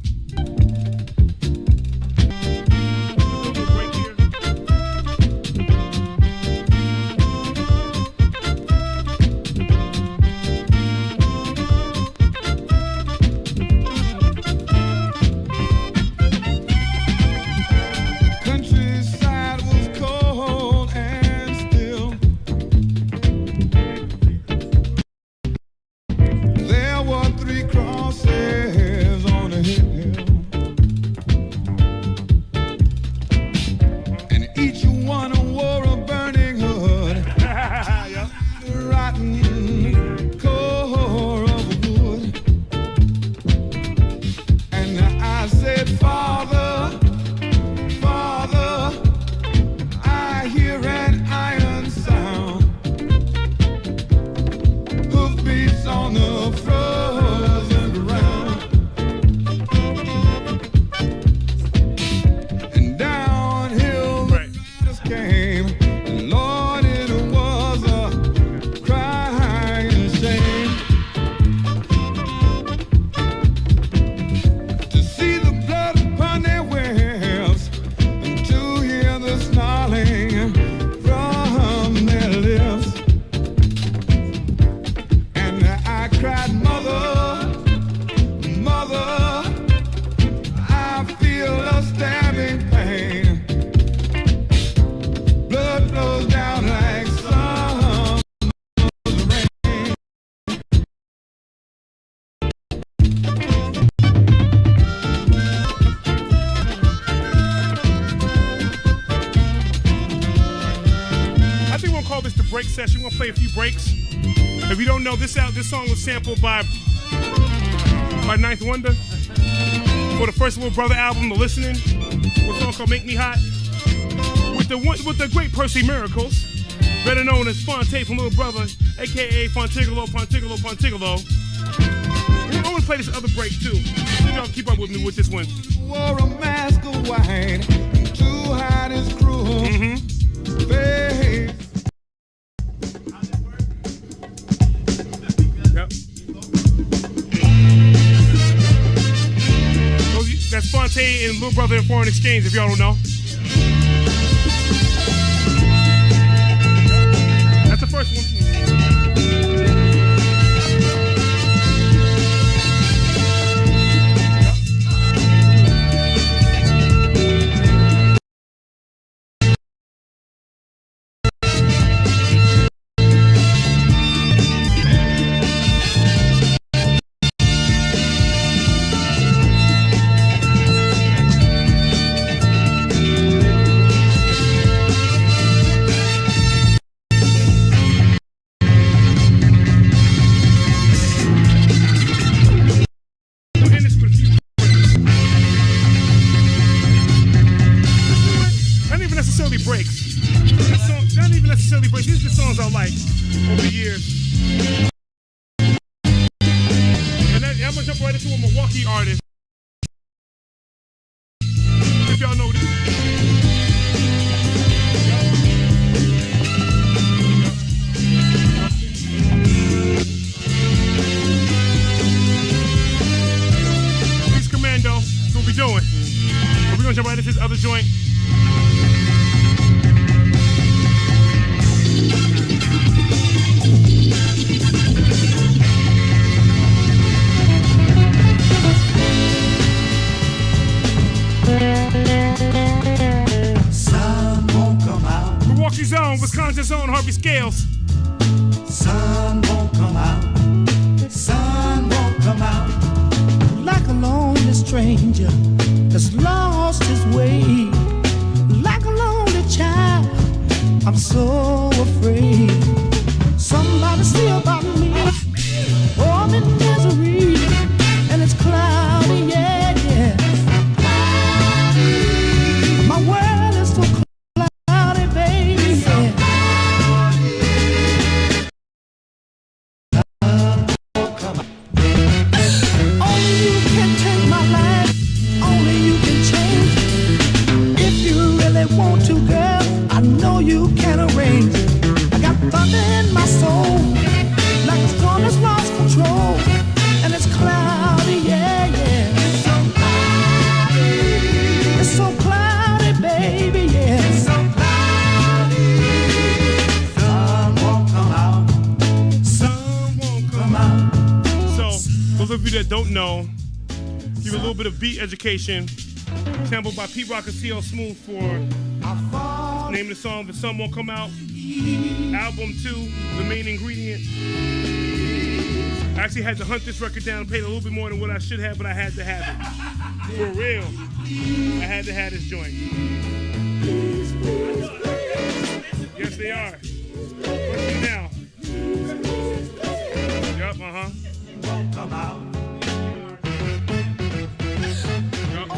Countryside was cold and still. There were 3 crosses on a hill, and each one wore a burning hood, rotten core of wood. And I said, Father, Father, I hear an iron sound, hoofbeats on the frozen ground, and downhill the riders came, and Lord, it was a crying shame to see the blood upon their webs, and to hear the snarling from their lips. And I cried, Mother, Mother, I feel a stabbing pain. Blood flows down like summer's rain. I think we'll call this the break session. We're gonna play a few breaks. If you don't know, this song was sampled by Ninth Wonder for the first Little Brother album, The Listening. A song called "Make Me Hot" with the great Percy Miracles, better known as Fonte from Little Brother, aka Fontigolo. I'm gonna play this other break too. Y'all keep up with me with this one. Wore a mask of white to hide his cruel face. Yep. That's Fonte and Little Brother in Foreign Exchange, if y'all don't know. That's the first one. These are the songs I like over the years. And I'm gonna jump right into a Milwaukee artist. If y'all know this. This Commando, that's what we're doing. But we're gonna jump right into this other joint. Bronx, his own Harvey Scales. Sun won't come out. Sun won't come out. Like a lonely stranger that's lost his way. Like a lonely child, I'm so afraid. Somebody say about me, oh, I'm in misery, and it's cloudy, yeah, yeah. My world is so cloudy, baby, yeah. Only you can take my life, only you can change. If you really want to, girl, I know you can arrange. I got thunder in my soul, like a storm that's lost control, and it's cloudy, yeah, yeah. It's so cloudy, baby, yeah. It's so cloudy. Sun won't come out. Sun won't come out. So, those of you that don't know, give you a little bit of beat education. Sampled by Pete Rock and CL Smooth for name of the song, The Sun Won't Come Out. Album 2, The Main Ingredient. I actually had to hunt this record down and pay a little bit more than what I should have, but I had to have it. For real. I had to have this joint. Yes, they are. What's it now? Yup, Come out. Yup.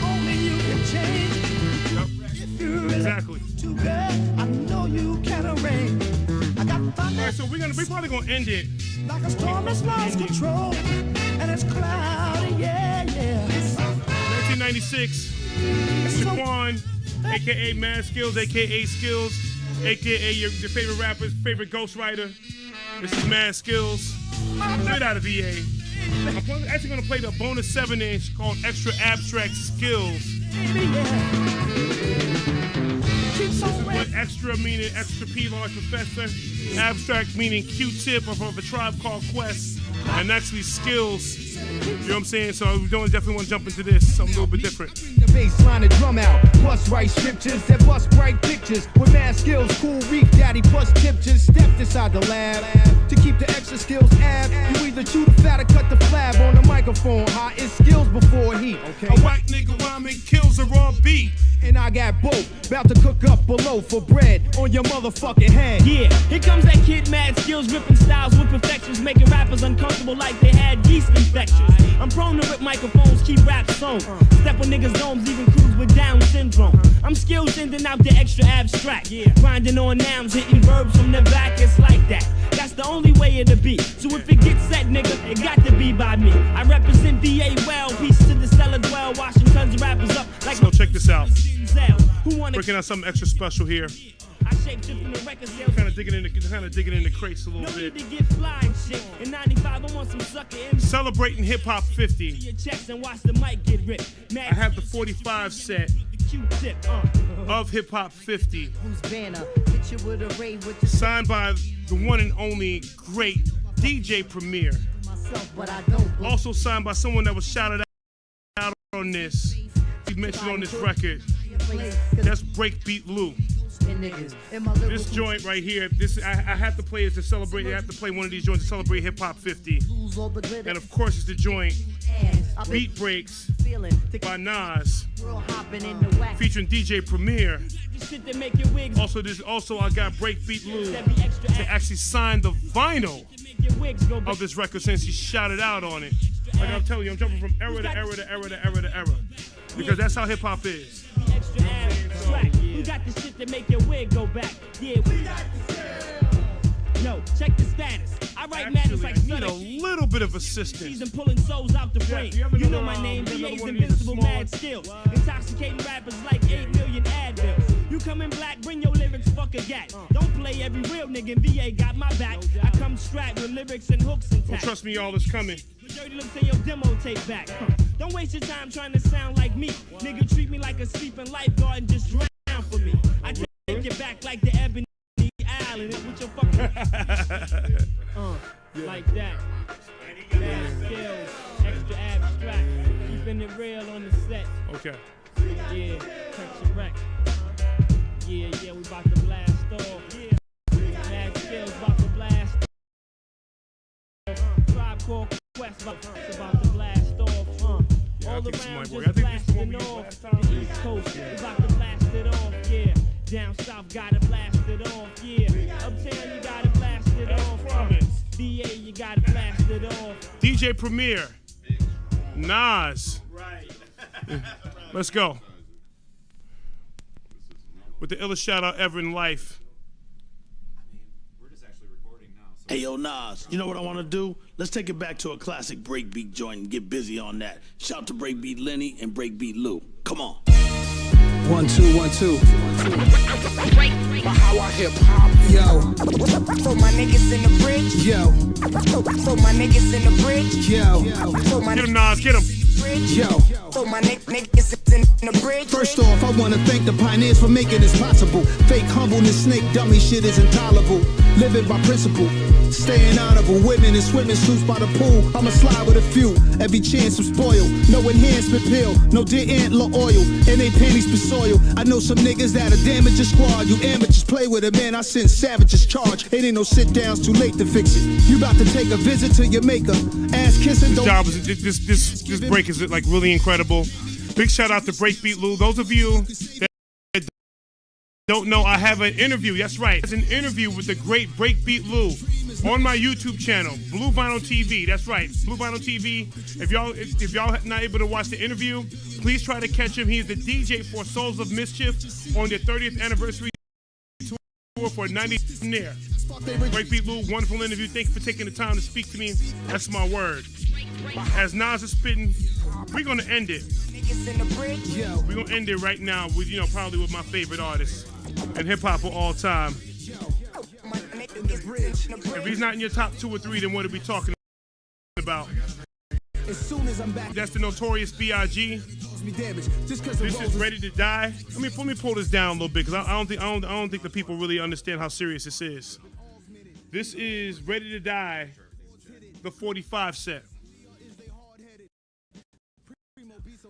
Only you can change. Yup. If you really Exactly. to girl, I know you can arrange. I got thunder. Alright, so we're probably gonna end it. Like a storm that's lost control, and it's cloudy, yeah, yeah. 1996, Shaquan, aka Mad Skills, aka Skills, aka your favorite rapper's favorite ghostwriter. This is Mad Skills, straight out of VA. I'm actually gonna play the bonus 7-inch called Extra Abstract Skills. This is what extra meaning extra P large professor, abstract meaning Q-tip or from a Tribe Called Quest, and actually skills. You know what I'm saying? So we don't definitely want to jump into this, something a little bit different. The bass line and drum out, plus write scriptures that bust bright pictures. With mad skills, cool reef daddy plus tiptures. Stepped inside the lab to keep the extra skills ab. You either chew the fat or cut the flab on the microphone. Hot is skills before heat. Okay. A whack nigga rhyming kills a raw beat. And I got both, about to cook up below for bread on your motherfucking head. Yeah, here comes that kid, Mad Skills, ripping styles with perfections, making rappers uncomfortable like they had yeast infections. I'm prone to rip microphones, keep rap sewn. Step on niggas' domes, even crews with Down syndrome. I'm skilled sending out the extra abstract. Grinding on nouns, hitting verbs from the back, it's like that. That's the only way it'll be. So if it gets set, nigga, it got to be by me. I represent VA well, peace to the cellar dwell, washing tons of rappers up like. So check this out. Who wanna Breaking out something extra special here. I shaped it from the record sales. Kind of digging in the crates a little bit. Need to get fly and shit. In 95, I want some sucker in. Celebrating Hip Hop 50. Your checks and watch the mic get ripped. I have the 45 set of Hip Hop 50. Signed by the one and only great DJ Premier. Also signed by someone that was shouted out on this. He mentioned on this record. That's Breakbeat Lou. This joint right here, I have to play it to celebrate. I have to play one of these joints to celebrate Hip Hop 50. And of course, it's the joint Beat Breaks by Nas, featuring DJ Premier. Also, I got Breakbeat Lou to actually sign the vinyl of this record since he shouted out on it. Like I'm telling you, I'm jumping from era to era to era to era to era. Because that's how hip hop is. Extra abstract. We got the shit that make your wig go back. Yeah, we got the Yo, check the status. I write madness like need a little bit of assistance. I'm pulling souls out the frame. You know my name, VA's invincible mad skills. Intoxicating rappers like 8 million Advils. You come in black, bring your lyrics, fuck a gat. Don't play every real nigga in VA, got my back. I come strapped with lyrics and hooks and Well, trust me, y'all, it's coming. Dirty looks in your demo tape back. Don't waste your time trying to sound like me. Nigga, treat me like a sleeping lifeguard and just drown for me. I take it back like the Ebony Island with your fucking like that. Mad skills, extra abstract, keeping it real on the set. Okay. Yeah, touch your wreck. Yeah, we about to blast off. Yeah, Mad Skills about to blast off. Tribe Called Quest about to blast off. All around just blasting off. The East Coast we about to blast it off. Yeah, down south gotta blast it off. Yeah, uptown you gotta blast it off. DA you gotta blast it off. DJ Premier, Nas. Right. Let's go. With the illest shout out ever in life. Hey, yo, Nas, you know what I want to do? Let's take it back to a classic breakbeat joint and get busy on that. Shout to Breakbeat Lenny and Breakbeat Lou. Come on. 1 2 1 2. How I hip hop, yo. For my niggas in the bridge, yo. For my niggas in the bridge, yo. Get him, Nas, get him. Yo. For my niggas in the bridge. First off, I want to thank the pioneers for making this possible. Fake humbleness, snake dummy shit is intolerable. Living by principle, staying honorable. Women in swimming suits by the pool. I'ma slide with a few. Every chance I'm spoiled. No enhancement pill, no deer antler oil, and they panties be soiled. I know some niggas that'll damage your squad. You amateurs play with it, man. I send savages charge. It ain't no sit downs, too late to fix it. You about to take a visit to your maker. Ass kissing. This break is like really incredible. Big shout out to Breakbeat Lou. Those of you that don't know, I have an interview. That's right. It's an interview with the great Breakbeat Lou on my YouTube channel, Blue Vinyl TV. That's right, Blue Vinyl TV. If y'all not able to watch the interview, please try to catch him. He's the DJ for Souls of Mischief on their 30th anniversary tour for 90 near. Breakbeat Lou, wonderful interview. Thank you for taking the time to speak to me. That's my word. As Nas is spitting, we're gonna end it. We're gonna end it right now with, probably with my favorite artist and hip hop of all time. If he's not in your top 2 or 3, then what are we talking about? That's the Notorious B.I.G. This is Ready to Die. Let me pull this down a little bit, because I don't think the people really understand how serious this is. This is Ready to Die, the 45 set.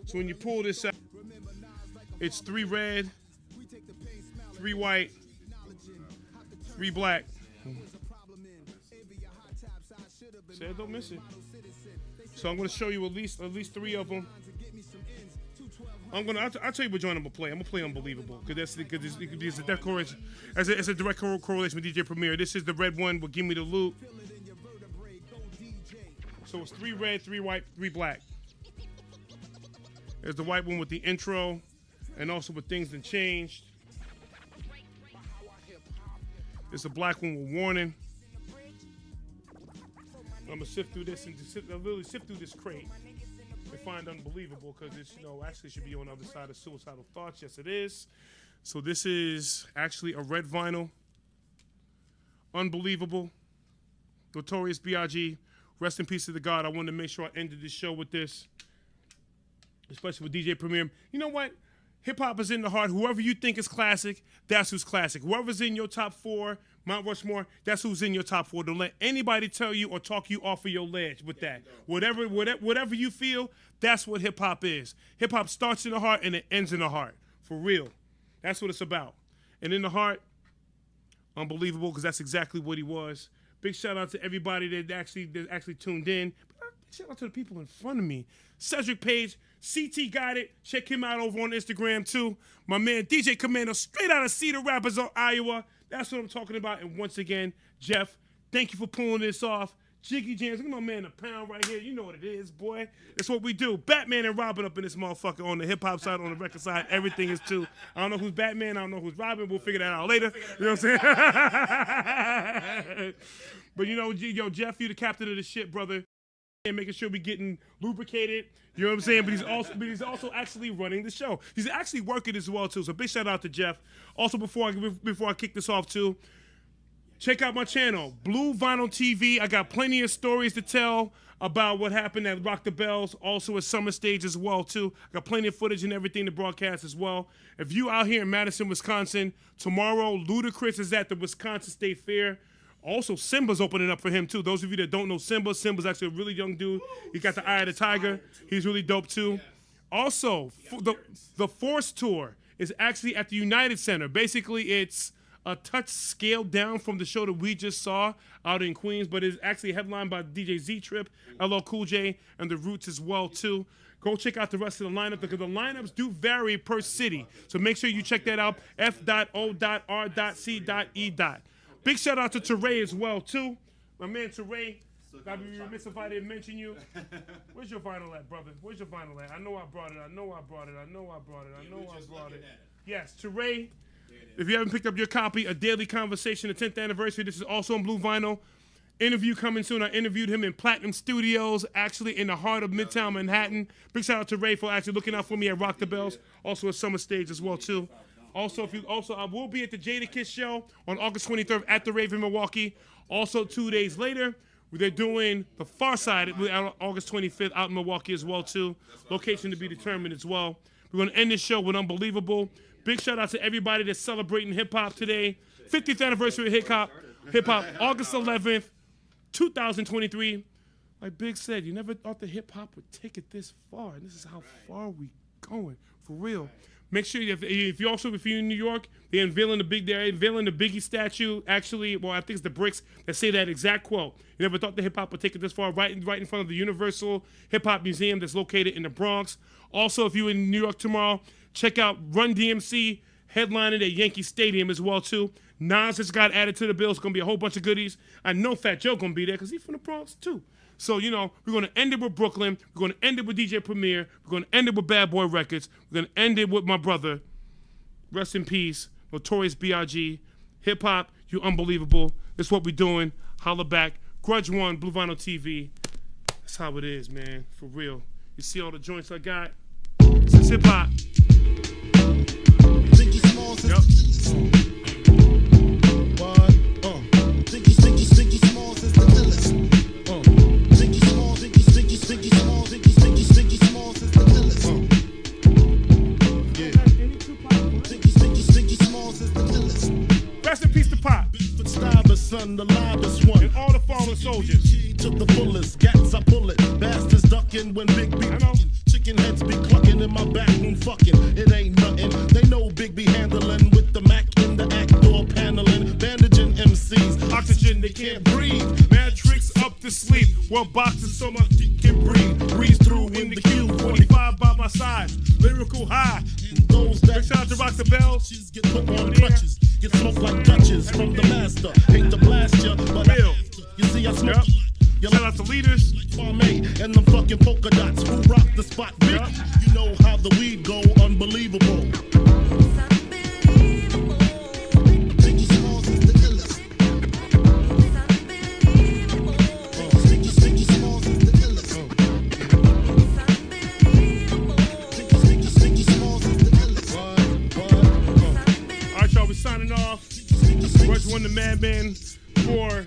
So when you pull this out, it's 3 red, 3 white, 3 black. Said don't miss it. So I'm gonna show you at least 3 of them. I'll tell you what joint I'm gonna play. I'm gonna play Unbelievable, because it's a direct correlation. It's a direct correlation with DJ Premier. This is the red one with Give Me the Loot. So it's 3 red, 3 white, 3 black. There's the white one with the intro, and also with Things That Changed. There's a black one with Warning. I'm gonna sift through this and literally sift through this crate and find Unbelievable, because it's actually should be on the other side of Suicidal Thoughts. Yes, it is. So this is actually a red vinyl. Unbelievable. Notorious B.I.G. Rest in peace to the God. I wanted to make sure I ended this show with this, especially with DJ Premier. You know what? Hip hop is in the heart. Whoever you think is classic, that's who's classic. Whoever's in your top 4, Mount Rushmore, that's who's in your top 4. Don't let anybody tell you or talk you off of your ledge with that. Whatever you feel, that's what hip hop is. Hip hop starts in the heart and it ends in the heart. For real. That's what it's about. And in the heart, Unbelievable, because that's exactly what he was. Big shout out to everybody that actually tuned in. Shout out to the people in front of me. Cedric Page, CT got it. Check him out over on Instagram too. My man DJ Commando, straight out of Cedar Rapids, Iowa. That's what I'm talking about. And once again, Jeff, thank you for pulling this off. JiggyJamz, look at my man a pound right here. You know what it is, boy. That's what we do. Batman and Robin up in this motherfucker on the hip hop side, on the record side. Everything is too. I don't know who's Batman. I don't know who's Robin. We'll figure that out later. You know what I'm saying? But Jeff, you the captain of the ship, brother. And making sure we getting lubricated, you know what I'm saying? But he's also actually running the show. He's actually working as well too. So big shout out to Jeff. Also, before I kick this off too, check out my channel, Blue Vinyl TV. I got plenty of stories to tell about what happened at Rock the Bells, also at Summer Stage as well too. I got plenty of footage and everything to broadcast as well. If you out here in Madison, Wisconsin, tomorrow Ludacris is at the Wisconsin State Fair. Also, Simba's opening up for him, too. Those of you that don't know Simba's actually a really young dude. He got the Eye of the Tiger. He's really dope, too. Also, the Force Tour is actually at the United Center. Basically, it's a touch scaled down from the show that we just saw out in Queens, but it's actually headlined by DJ Z-Trip, LL Cool J, and The Roots as well, too. Go check out the rest of the lineup because the lineups do vary per city. So make sure you check that out, f.o.r.c.e. Big shout out to Teray as well, too. My man Teray. I'd be remiss if I didn't mention you. Where's your vinyl at, brother? Where's your vinyl at? I know I brought it. Yes, Teray. If you haven't picked up your copy, A Daily Conversation, the 10th anniversary. This is also on Blue Vinyl. Interview coming soon. I interviewed him in Platinum Studios, actually in the heart of Midtown Manhattan. Big shout out to Ray for actually looking out for me at Rock the Bells, also at Summer Stage as well too. Also, I will be at the Jadakiss show on August 23rd at the Rave in Milwaukee. Also, 2 days later, they're doing the Far Side on August 25th out in Milwaukee as well too. Location to be determined as well. We're going to end this show with Unbelievable. Big shout out to everybody that's celebrating hip-hop today. 50th anniversary of hip-hop, August 11th, 2023. Like Big said, you never thought that hip-hop would take it this far, and this is how far we going, for real. Make sure if you're in New York, they're unveiling the Biggie statue. Actually, well, I think it's the bricks that say that exact quote. You never thought the hip-hop would take it this far, right in front of the Universal Hip-Hop Museum that's located in the Bronx. Also, if you're in New York tomorrow, check out Run DMC headlining at Yankee Stadium as well, too. Nas has got added to the bill. It's going to be a whole bunch of goodies. I know Fat Joe going to be there because he's from the Bronx, too. So, we're going to end it with Brooklyn. We're going to end it with DJ Premier. We're going to end it with Bad Boy Records. We're going to end it with my brother. Rest in peace. Notorious B.I.G. Hip-hop, you unbelievable. That's what we're doing. Holla back. Grudge One, Blue Vinyl TV. That's how it is, man. For real. You see all the joints I got? This is hip-hop. Yep. Ziggy Smalls is the illest. Ziggy Smalls is the illest. Yeah. Ziggy Smalls is the illest. Rest in peace to Pop. Stabber, son, the livest one. And all the fallen soldiers. To the fullest, gats I pull it. Bastards ducking when Big B. Chicken heads be clucking in my back room fucking. It ain't nothing. They know Big B handling with the Mac in the act door paneling. Bandaging MCs. Oxygen, they can't breathe. Mad tricks up to sleep. One boxes so much can breathe. Breeze through in the queue. 45 by my side. Lyrical high. Those that shout out to Rock the Bells. Get put on crutches. Get smoked like Dutches from the master. Hate to blast ya, but real. You see I smoke. Shout out to leaders. Farmay and them fucking polka dots who rock the spot. Yep. You know how the weed go, unbelievable. Ziggy Smalls is the illest. Ziggy Smalls is the illest. Ziggy Smalls is the illest. All right, y'all, we're signing off. Grudge One, the Madman for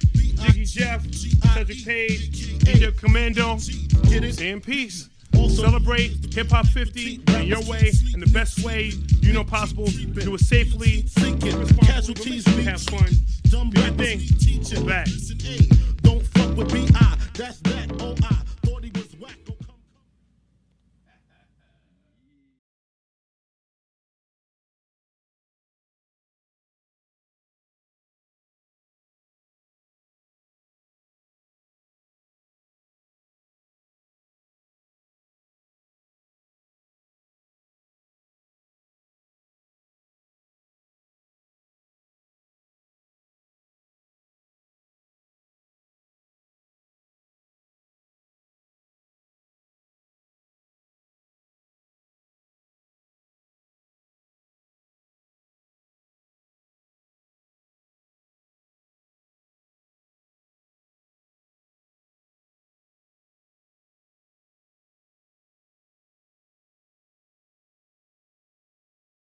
Jiggy Jeff, Cedric Page, DJ Commando. Stay in peace. Celebrate HIPHOP50 in your way, in the best way you know possible. Do it safely. Casualties, have fun. Do your thing. Back. Don't fuck with B.I. That's that. O.I.